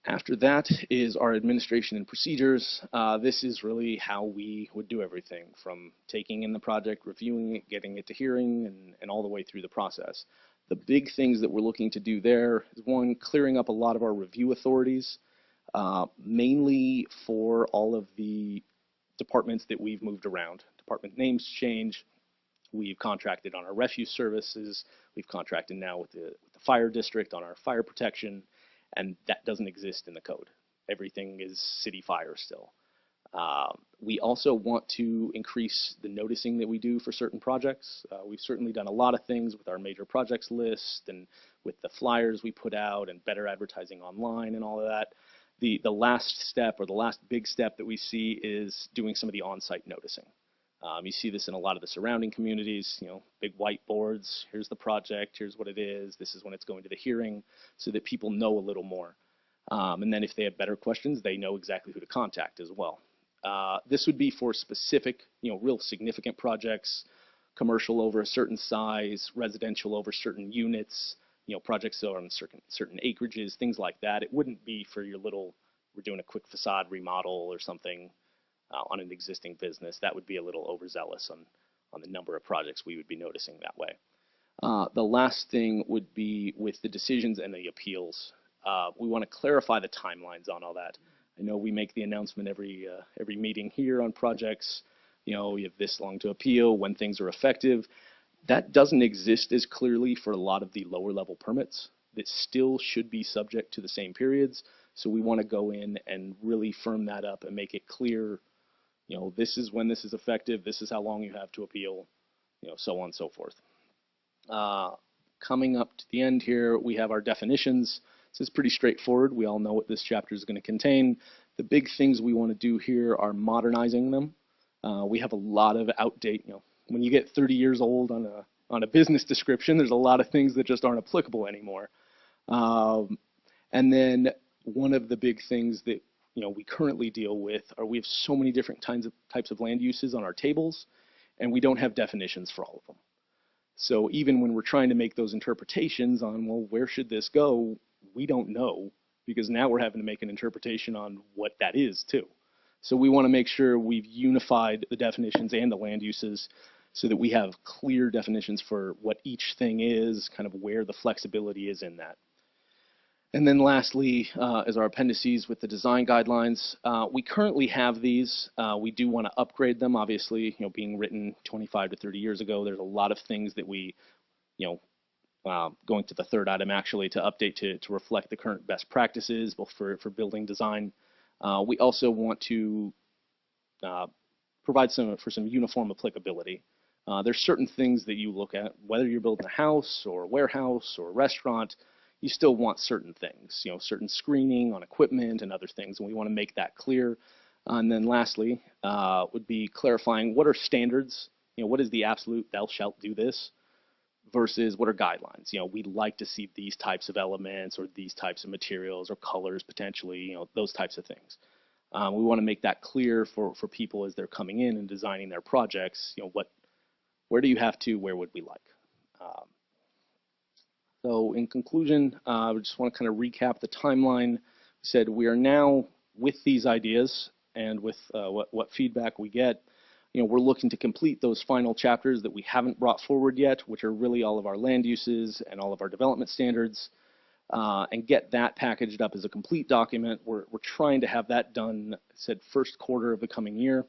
After that is our administration and procedures. This is really how we would do everything, from taking in the project, reviewing it, getting it to hearing, and all the way through the process. The big things that we're looking to do there is, one, clearing up a lot of our review authorities, mainly for all of the departments that we've moved around. Department names change. We've contracted on our refuse services. We've contracted now with the fire district on our fire protection, and that doesn't exist in the code. Everything is city fire still. We also want to increase the noticing that we do for certain projects. We've certainly done a lot of things with our major projects list and with the flyers we put out and better advertising online and all of that. The last step, or the last big step that we see, is doing some of the on-site noticing. You see this in a lot of the surrounding communities, big whiteboards, here's the project, here's what it is, this is when it's going to the hearing, so that people know a little more. And then if they have better questions, they know exactly who to contact as well. This would be for specific, real significant projects, commercial over a certain size, residential over certain units, projects on certain acreages, things like that. It wouldn't be for your little, we're doing a quick facade remodel or something on an existing business. That would be a little overzealous on the number of projects we would be noticing that way. The last thing would be with the decisions and the appeals. We want to clarify the timelines on all that. I know we make the announcement every meeting here on projects. You have this long to appeal, when things are effective. That doesn't exist as clearly for a lot of the lower level permits that still should be subject to the same periods. So we want to go in and really firm that up and make it clear, this is when this is effective, this is how long you have to appeal, so on and so forth. Coming up to the end here, we have our definitions. This is pretty straightforward. We all know what this chapter is going to contain. The big things we want to do here are modernizing them. We have a lot of outdated, when you get 30 years old on a business description, there's a lot of things that just aren't applicable anymore. And then one of the big things that we currently deal with are we have so many different types of land uses on our tables, and we don't have definitions for all of them. So even when we're trying to make those interpretations on, well, where should this go, we don't know, because now we're having to make an interpretation on what that is too. So we want to make sure we've unified the definitions and the land uses so that we have clear definitions for what each thing is, kind of where the flexibility is in that. And then lastly, is our appendices with the design guidelines. We currently have these. We do want to upgrade them, obviously, being written 25 to 30 years ago. There's a lot of things that we, going to the third item actually, to update to reflect the current best practices, both for building design. We also want to provide for some uniform applicability. There's certain things that you look at, whether you're building a house or a warehouse or a restaurant, you still want certain things, certain screening on equipment and other things, and we want to make that clear. And then lastly, would be clarifying what are standards, what is the absolute thou shalt do this versus what are guidelines. We'd like to see these types of elements or these types of materials or colors potentially, those types of things. We want to make that clear for people as they're coming in and designing their projects, where do you have to, where would we like? So in conclusion, we just want to kind of recap the timeline. We said we are now, with these ideas and with what feedback we get, we're looking to complete those final chapters that we haven't brought forward yet, which are really all of our land uses and all of our development standards, and get that packaged up as a complete document. We're trying to have that done, said first quarter of the coming year,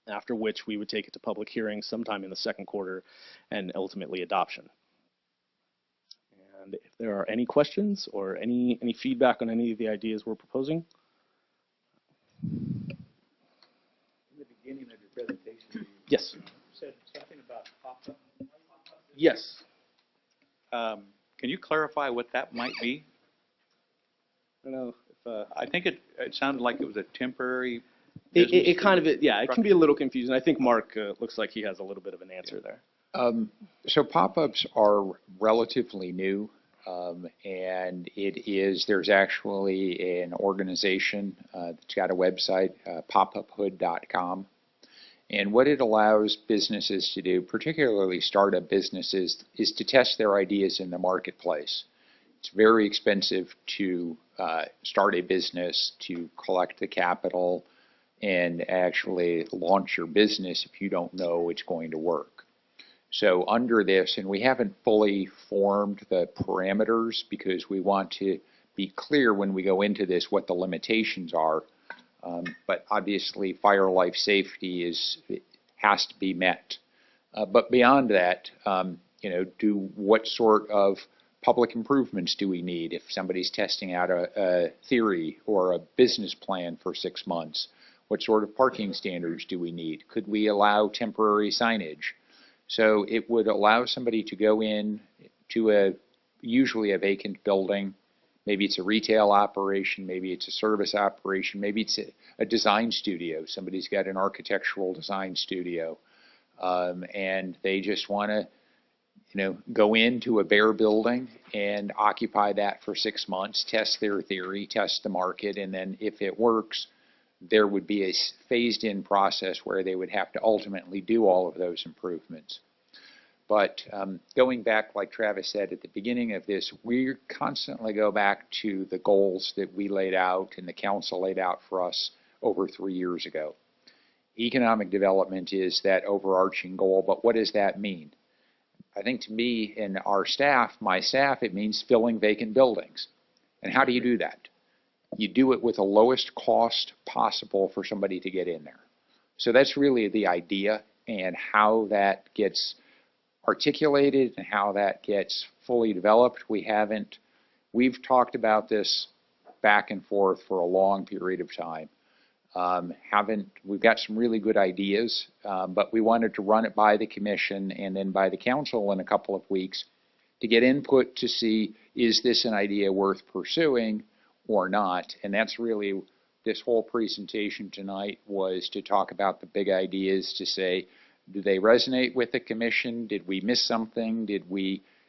after which we would take it to public hearing sometime in the second quarter and ultimately adoption. And if there are any questions or any feedback on any of the ideas we're proposing. In the beginning of your presentation, Yes. you said something about pop-up. Yes. Can you clarify what that might be? I don't know if, I think it sounded like it was a temporary. it kind of, yeah, it can be a little confusing. I think Mark looks like he has a little bit of an answer there. So pop-ups are relatively new, and there's actually an organization that's got a website, popuphood.com. And what it allows businesses to do, particularly startup businesses, is to test their ideas in the marketplace. It's very expensive to start a business, to collect the capital, and actually launch your business if you don't know it's going to work. So under this, and we haven't fully formed the parameters because we want to be clear when we go into this what the limitations are, but obviously fire life safety has to be met. But beyond that, what sort of public improvements do we need if somebody's testing out a theory or a business plan for 6 months? What sort of parking standards do we need? Could we allow temporary signage? So it would allow somebody to go in to usually a vacant building. Maybe it's a retail operation, maybe it's a service operation, maybe it's a design studio. Somebody's got an architectural design studio, and they just want to, go into a bare building and occupy that for 6 months, test their theory, test the market, and then if it works, there would be a phased-in process where they would have to ultimately do all of those improvements. But going back, like Travis said at the beginning of this, we constantly go back to the goals that we laid out and the council laid out for us over 3 years ago. Economic development is that overarching goal, but what does that mean? I think to me and our staff, my staff, it means filling vacant buildings. And how do you do that? You do it with the lowest cost possible for somebody to get in there. So that's really the idea, and how that gets articulated and how that gets fully developed. We've talked about this back and forth for a long period of time. We've got some really good ideas, but we wanted to run it by the commission and then by the council in a couple of weeks to get input to see, is this an idea worth pursuing or not? And that's really, this whole presentation tonight was to talk about the big ideas, to say, do they resonate with the commission? Did we miss something?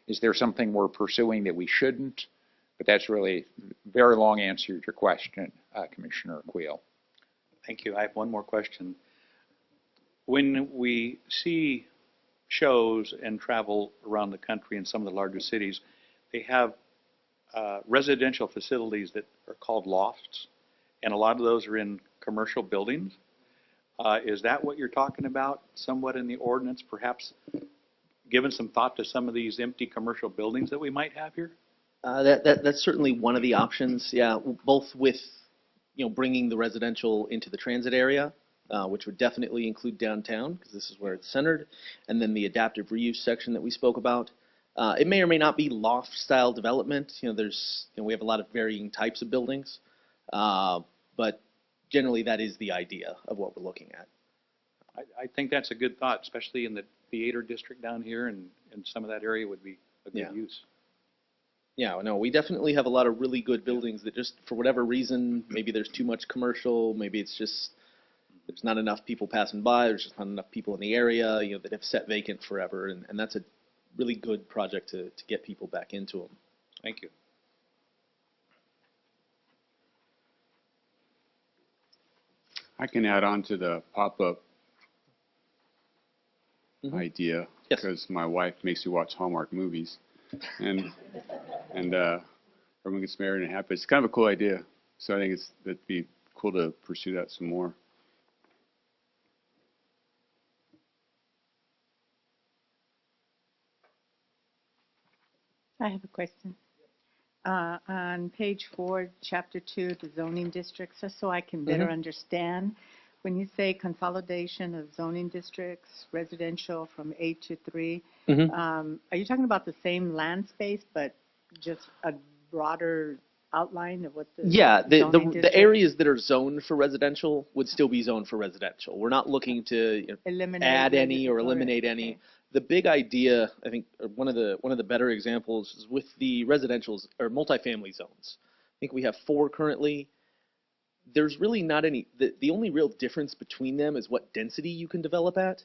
Is there something we're pursuing that we shouldn't? But that's really a very long answer to your question, Commissioner Queel. Thank you. I have one more question. When we see shows and travel around the country in some of the larger cities, they have residential facilities that are called lofts, and a lot of those are in commercial buildings. Is that what you're talking about, somewhat in the ordinance, perhaps given some thought to some of these empty commercial buildings that we might have here? That's certainly one of the options, yeah, both with, bringing the residential into the transit area, which would definitely include downtown, because this is where it's centered, and then the adaptive reuse section that we spoke about. It may or may not be loft-style development. We have a lot of varying types of buildings, but generally that is the idea of what we're looking at. I think that's a good thought, especially in the theater district down here, and some of that area would be a good use. Yeah, no, we definitely have a lot of really good buildings that just, for whatever reason, maybe there's too much commercial, maybe it's just there's not enough people passing by, there's just not enough people in the area, that have sat vacant forever, and that's a really good project to get people back into them. Thank you. I can add on to the pop-up idea, because my wife makes me watch Hallmark movies, and everyone gets married and happy. It's kind of a cool idea, so I think it'd be cool to pursue that some more. I have a question. On page 4, chapter 2, the zoning districts, just so I can better understand, when you say consolidation of zoning districts, residential from 8 to 3, are you talking about the same land space, but just a broader outline of what the the areas that are zoned for residential would still be zoned for residential. We're not looking to add any or eliminate any. Okay. The big idea, I think, one of the better examples is with the residentials or multifamily zones. I think we have 4 currently. There's really not any. The only real difference between them is what density you can develop at.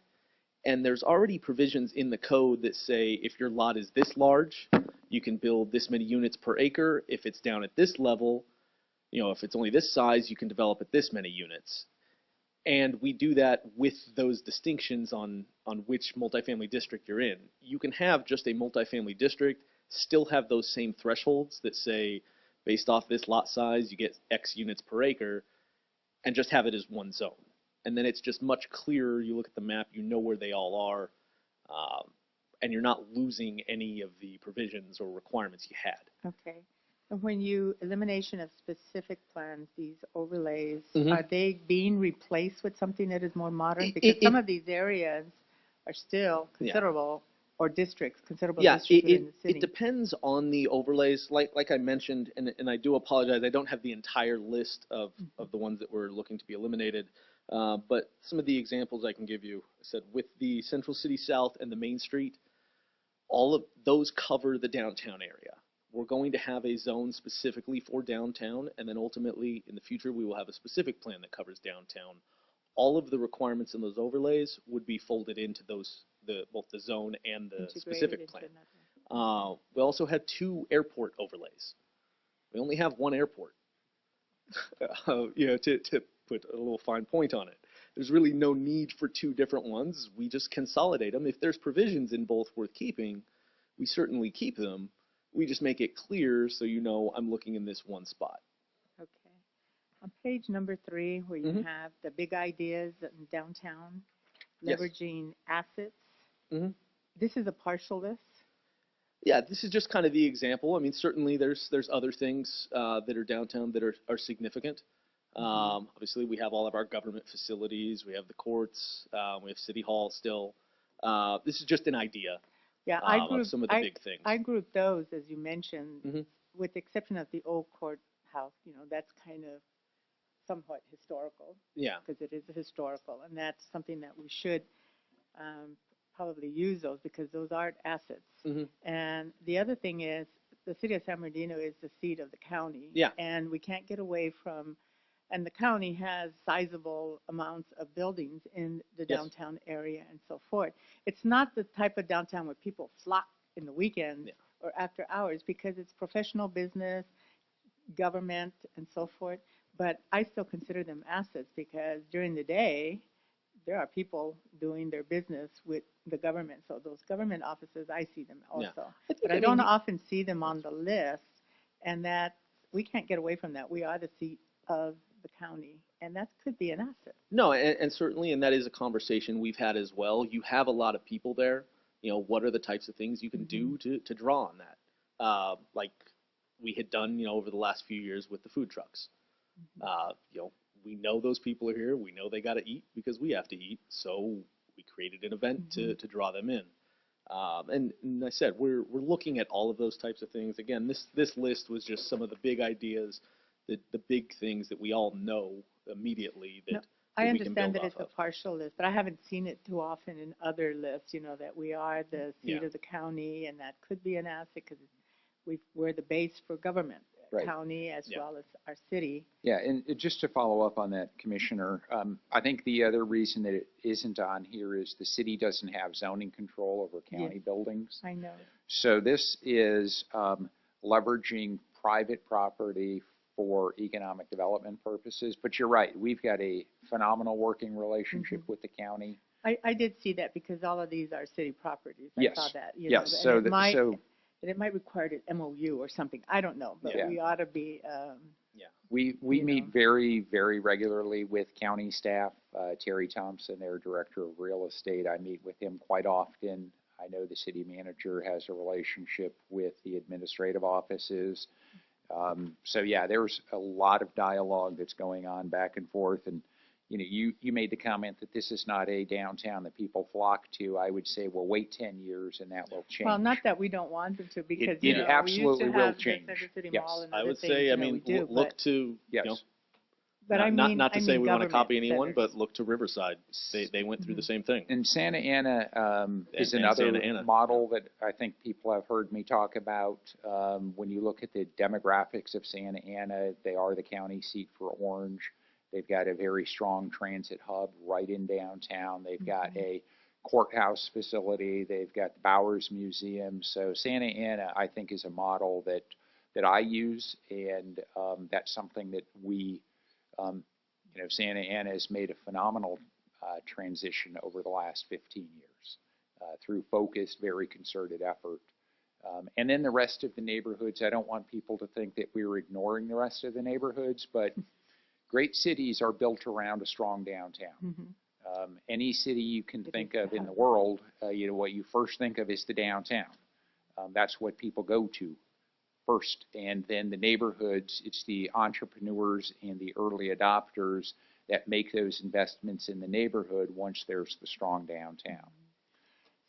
And there's already provisions in the code that say if your lot is this large, you can build this many units per acre. If it's down at this level, if it's only this size, you can develop at this many units. And we do that with those distinctions on which multifamily district you're in. You can have just a multifamily district, still have those same thresholds that say, based off this lot size, you get X units per acre, and just have it as one zone. And then it's just much clearer. You look at the map, you know where they all are, and you're not losing any of the provisions or requirements you had. Okay. And when you, elimination of specific plans, these overlays, are they being replaced with something that is more modern? Because some of these areas are still considerable or districts, considerable Yeah, districts within the it city. depends on the overlays. Like I mentioned, and I do apologize, I don't have the entire list of the ones that we're looking to be eliminated. But some of the examples I can give you, I said with the Central City South and the Main Street, all of those cover the downtown area. We're going to have a zone specifically for downtown, and then ultimately in the future we will have a specific plan that covers downtown. All of the requirements in those overlays would be folded into both the zone and the Integrated specific into plan. another. We also had 2 airport overlays. We only have 1 airport. To put a little fine point on it. There's really no need for 2 different ones. We just consolidate them. If there's provisions in both worth keeping, we certainly keep them. We just make it clear so you know I'm looking in this one spot. Okay. On page number 3, where you Mhm. have the big ideas in downtown, Yes. leveraging assets, Mhm. this is a partial list. Yeah, this is just kind of the example. I mean, certainly there's other things that are downtown that are significant. Obviously, we have all of our government facilities. We have the courts. We have City Hall still. This is just an idea Yeah, of some of the big things. I grouped those, as you mentioned, Mhm. with the exception of the old courthouse. You know, that's kind of somewhat historical, Yeah. because it is historical, and that's something that we should probably use those, because those are assets. Mhm. And the other thing is, the city of San Bernardino is the seat of the county. Yeah. And we can't get away from, and the county has sizable amounts of buildings in the Yes. downtown area and so forth. It's not the type of downtown where people flock in the weekends Yeah. or after hours, because it's professional business, government, and so forth. But I still consider them assets, because during the day, there are people doing their business with the government. So those government offices, I see them Yeah. also. I think, But I don't often see them on the list, and that, we can't get away from that. We are the seat of the county, and that could be an asset. No, and certainly, and that is a conversation we've had as well. You have a lot of people there. You know, what are the types of things you can do to draw on that? Like we had done, over the last few years with the food trucks. We know those people are here. We know they got to eat because we have to eat. So we created an event to draw them in. And I said, we're looking at all of those types of things. Again, this list was just some of the big ideas, the big things that we all know immediately that, I that we can understand build that it's off a of. partial list, but I haven't seen it too often in other lists, that we are the seat Yeah. of the county, and that could be an asset, because we're the base for government, Right. county as Yeah. well as our city. Yeah, and just to follow up on that, Commissioner, I think the other reason that it isn't on here is the city doesn't have zoning control over county buildings. I know. So this is leveraging private property for economic development purposes. But you're right, we've got a phenomenal working relationship with the county. I did see that, because all of these are city properties. Yes. I saw that. Yes, and so it might require an MOU or something. I don't know, but Yeah. we ought to be. We you meet know. very, very regularly with county staff. Terry Thompson, their director of real estate, I meet with him quite often. I know the city manager has a relationship with the administrative offices. So yeah, there's a lot of dialogue that's going on back and forth. And you made the comment that this is not a downtown that people flock to. I would say, well, wait 10 years and that will change. Well, not that we don't want them to, because It absolutely we used to will have change. the Central City Yes. Mall and I other would things, say, we do, look but, to, Yes. but I mean, not to say we want to copy government anyone, but centers. look to Riverside. They went through the same thing. And Santa Ana is And another Santa Ana. model that I think people have heard me talk about. When you look at the demographics of Santa Ana, they are the county seat for Orange. They've got a very strong transit hub right in downtown. They've got a courthouse facility. They've got the Bowers Museum. So Santa Ana, I think, is a model that I use, and that's something that we, Santa Ana has made a phenomenal transition over the last 15 years through focused, very concerted effort. And then the rest of the neighborhoods, I don't want people to think that we're ignoring the rest of the neighborhoods, but great cities are built around a strong downtown. Any city you can think of in the world, what you first think of is the downtown. That's what people go to first. And then the neighborhoods, it's the entrepreneurs and the early adopters that make those investments in the neighborhood once there's the strong downtown.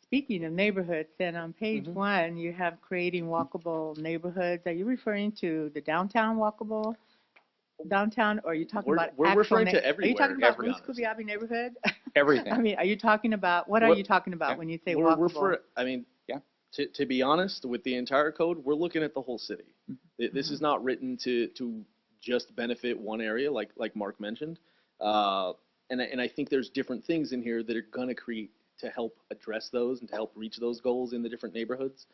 speaking of neighborhoods, then on page Mhm. 1, you have creating walkable neighborhoods. Are you referring to the downtown walkable downtown, or are you talking about We're actual referring to Are you everywhere, talking to about be Blue honest. Scooby Abbey neighborhood? Everything. I mean, are you talking about, what are What- you talking about Yeah. when you say We're walkable? I mean, Yeah. to be honest, with the entire code, we're looking at the whole city. This is not written to just benefit one area, like Mark mentioned. And I think there's different things in here that are going to create to help address those and to help reach those goals in the different neighborhoods.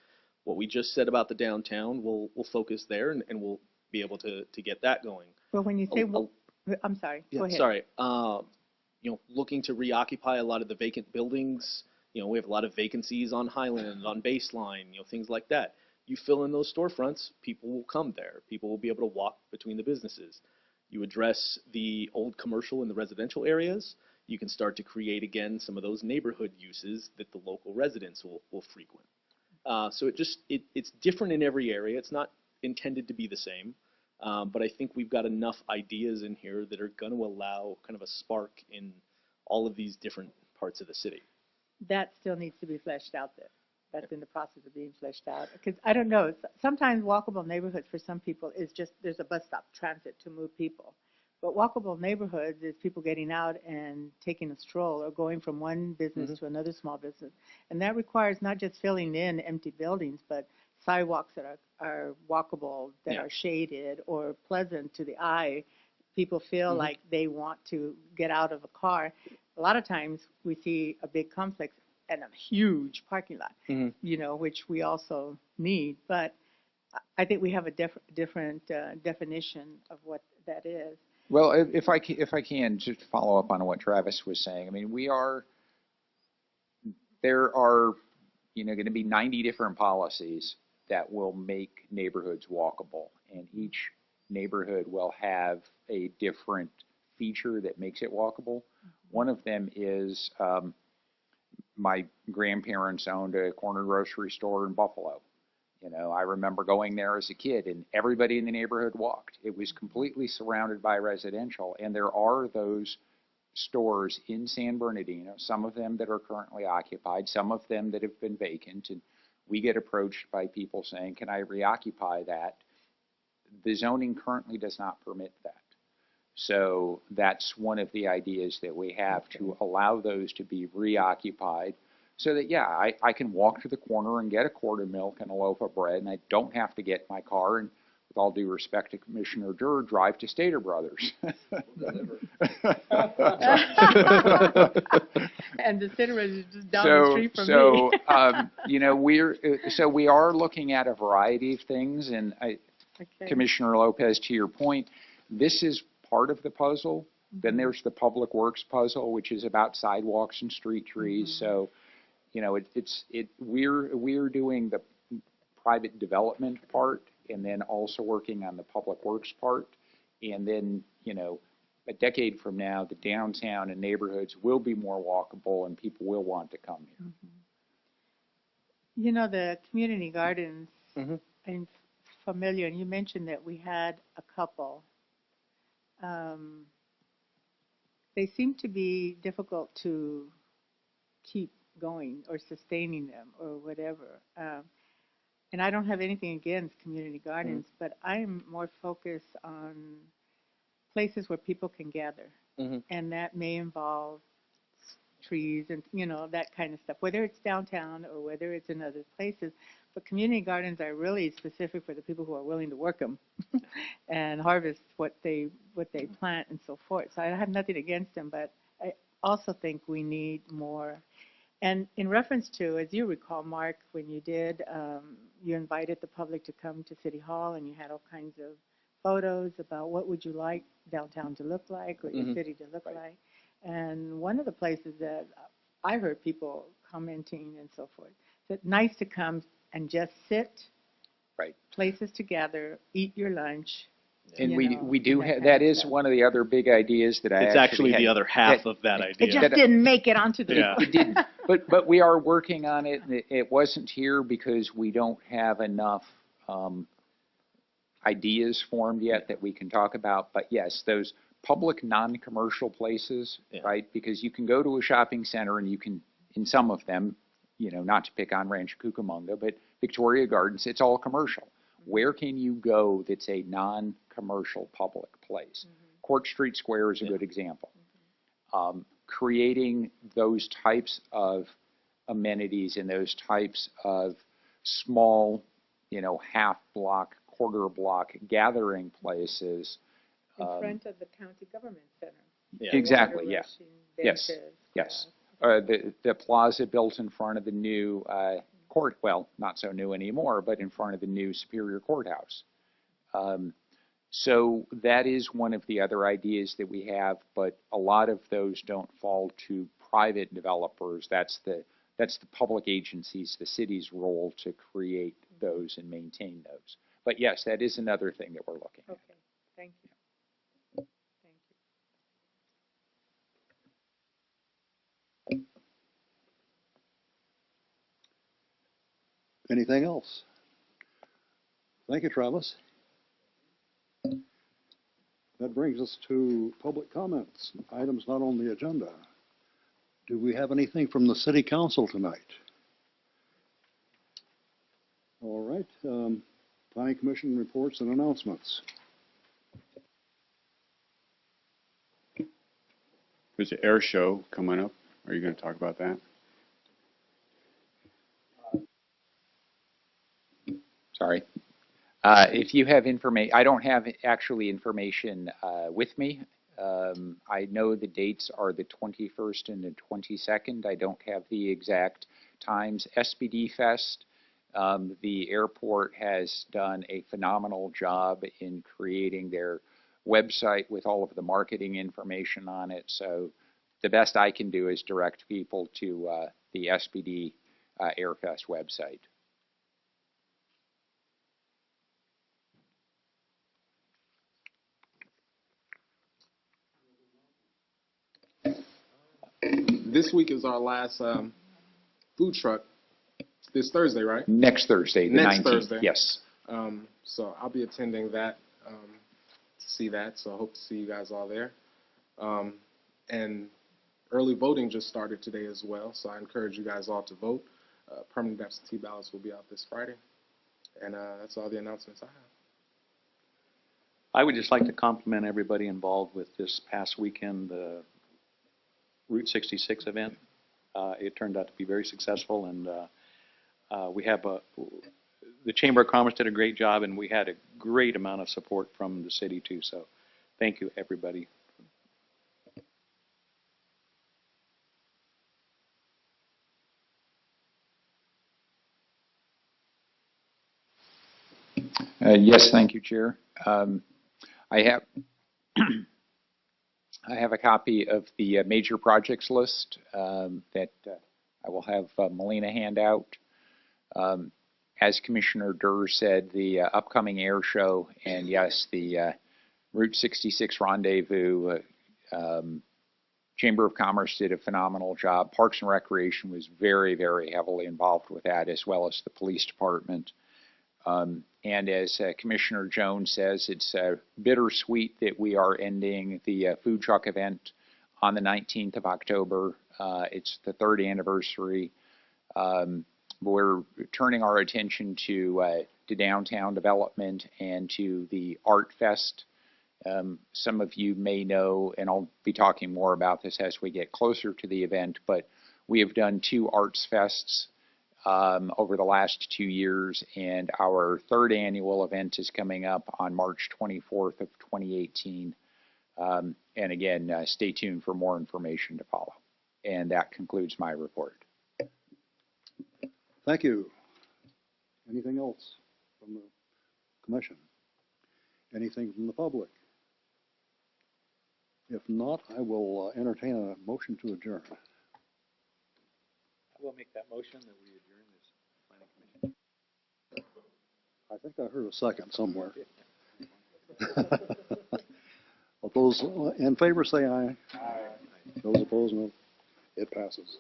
What we just said about the downtown, we'll focus there and we'll be able to get that going. Well, when you say, Oh, I'm sorry, Yeah, go ahead. sorry. Looking to reoccupy a lot of the vacant buildings. We have a lot of vacancies on Highland, on Baseline, things like that. You fill in those storefronts, people will come there. People will be able to walk between the businesses. You address the old commercial in the residential areas, you can start to create again some of those neighborhood uses that the local residents will frequent. So it's different in every area. It's not intended to be the same. But I think we've got enough ideas in here that are going to allow kind of a spark in all of these different parts of the city. That still needs to be fleshed out there. That's in the process of being fleshed out. Because I don't know, sometimes walkable neighborhoods for some people is just, there's a bus stop transit to move people. But walkable neighborhoods is people getting out and taking a stroll or going from one business to another small business. And that requires not just filling in empty buildings, but sidewalks that are walkable, that are shaded or pleasant to the eye. People feel like they want to get out of a car. A lot of times we see a big complex and a huge parking lot, which we also need. But I think we have a different definition of what that is. Well, if I can just follow up on what Travis was saying. I mean, there are going to be 90 different policies that will make neighborhoods walkable, and each neighborhood will have a different feature that makes it walkable. One of them is my grandparents owned a corner grocery store in Buffalo. I remember going there as a kid, and everybody in the neighborhood walked. It was completely surrounded by residential, and there are those stores in San Bernardino, some of them that are currently occupied, some of them that have been vacant, and we get approached by people saying, can I reoccupy that? The zoning currently does not permit that. So that's one of the ideas that we have, to allow those to be reoccupied so that, I can walk to the corner and get a quart of milk and a loaf of bread, and I don't have to get in my car and, with all due respect to Commissioner Durr, drive to Stater Brothers. And the Stater Brothers is just down the street from me. We are looking at a variety of things, and Commissioner Lopez, to your point, this is part of the puzzle. Then there's the public works puzzle, which is about sidewalks and street trees. So, we're doing the private development part, and then also working on the public works part. And then, a decade from now, the downtown and neighborhoods will be more walkable, and people will want to come here. The community gardens, I'm familiar, and you mentioned that we had a couple. They seem to be difficult to keep going or sustaining them or whatever. And I don't have anything against community gardens, but I'm more focused on places where people can gather. And that may involve trees and, that kind of stuff, whether it's downtown or whether it's in other places. But community gardens are really specific for the people who are willing to work them and harvest what they plant and so forth. So I have nothing against them, but I also think we need more. And in reference to, as you recall, Mark, when you did, you invited the public to come to City Hall, and you had all kinds of photos about what would you like downtown to look like or your city to look like. And one of the places that I heard people commenting and so forth, that nice to come and just sit, places to gather, eat your lunch. And we do have, that is one of the other big ideas that It's actually the other half of that idea. It just didn't make it onto the. It didn't. But we are working on it. It wasn't here because we don't have enough ideas formed yet that we can talk about. But yes, those public non-commercial places, right? Because you can go to a shopping center and you can, in some of them, not to pick on Rancho Cucamonga, but Victoria Gardens, it's all commercial. Where can you go that's a non-commercial public place? Court Street Square is a good example. Creating those types of amenities and those types of small, half block, quarter block gathering places. In front of the county government center. Exactly, Water yes. rushing Yes, benches, yes. The plaza built in front of the new court, well, not so new anymore, but in front of the new Superior Courthouse. So that is one of the other ideas that we have, but a lot of those don't fall to private developers. That's the public agencies, the city's role to create those and maintain those. But yes, that is another thing that we're looking at. Okay, thank you. Thank you. Anything else? Thank you, Travis. That brings us to public comments, items not on the agenda. Do we have anything from the city council tonight? All right, planning commission reports and announcements. There's the air show coming up. Are you going to talk about that? Sorry. If you have information, I don't have actually information with me. I know the dates are the 21st and the 22nd. I don't have the exact times. SPD Fest, the airport has done a phenomenal job in creating their website with all of the marketing information on it. So the best I can do is direct people to the SPD Airfest website. This week is our last food truck. This Thursday, right? Next Thursday, the Next 19th. Thursday. Yes. So I'll be attending that to see that. So I hope to see you guys all there. And early voting just started today as well. So I encourage you guys all to vote. Permanent absentee ballots will be out this Friday. And that's all the announcements I have. I would just like to compliment everybody involved with this past weekend, the Route 66 event. It turned out to be very successful, and we have the Chamber of Commerce did a great job, and we had a great amount of support from the city too. So thank you, everybody. Yes, thank you, Chair. I have I have a copy of the major projects list that I will have Melina hand out. As Commissioner Durr said, the upcoming air show and yes, the Route 66 rendezvous, Chamber of Commerce did a phenomenal job. Parks and Recreation was very, very heavily involved with that, as well as the police department. And as Commissioner Jones says, it's bittersweet that we are ending the food truck event on the 19th of October. It's the 3rd anniversary. We're turning our attention to downtown development and to the Art Fest. Some of you may know, and I'll be talking more about this as we get closer to the event, but we have done 2 Arts Fests over the last 2 years, and our 3rd annual event is coming up on March 24th of 2018. And again, stay tuned for more information to follow. And that concludes my report. Thank you. Anything else from the commission? Anything from the public? If not, I will entertain a motion to adjourn. I will make that motion that we adjourn this planning commission. I think I heard a second somewhere. All those in favor say aye. Aye. Those opposed, no. It passes.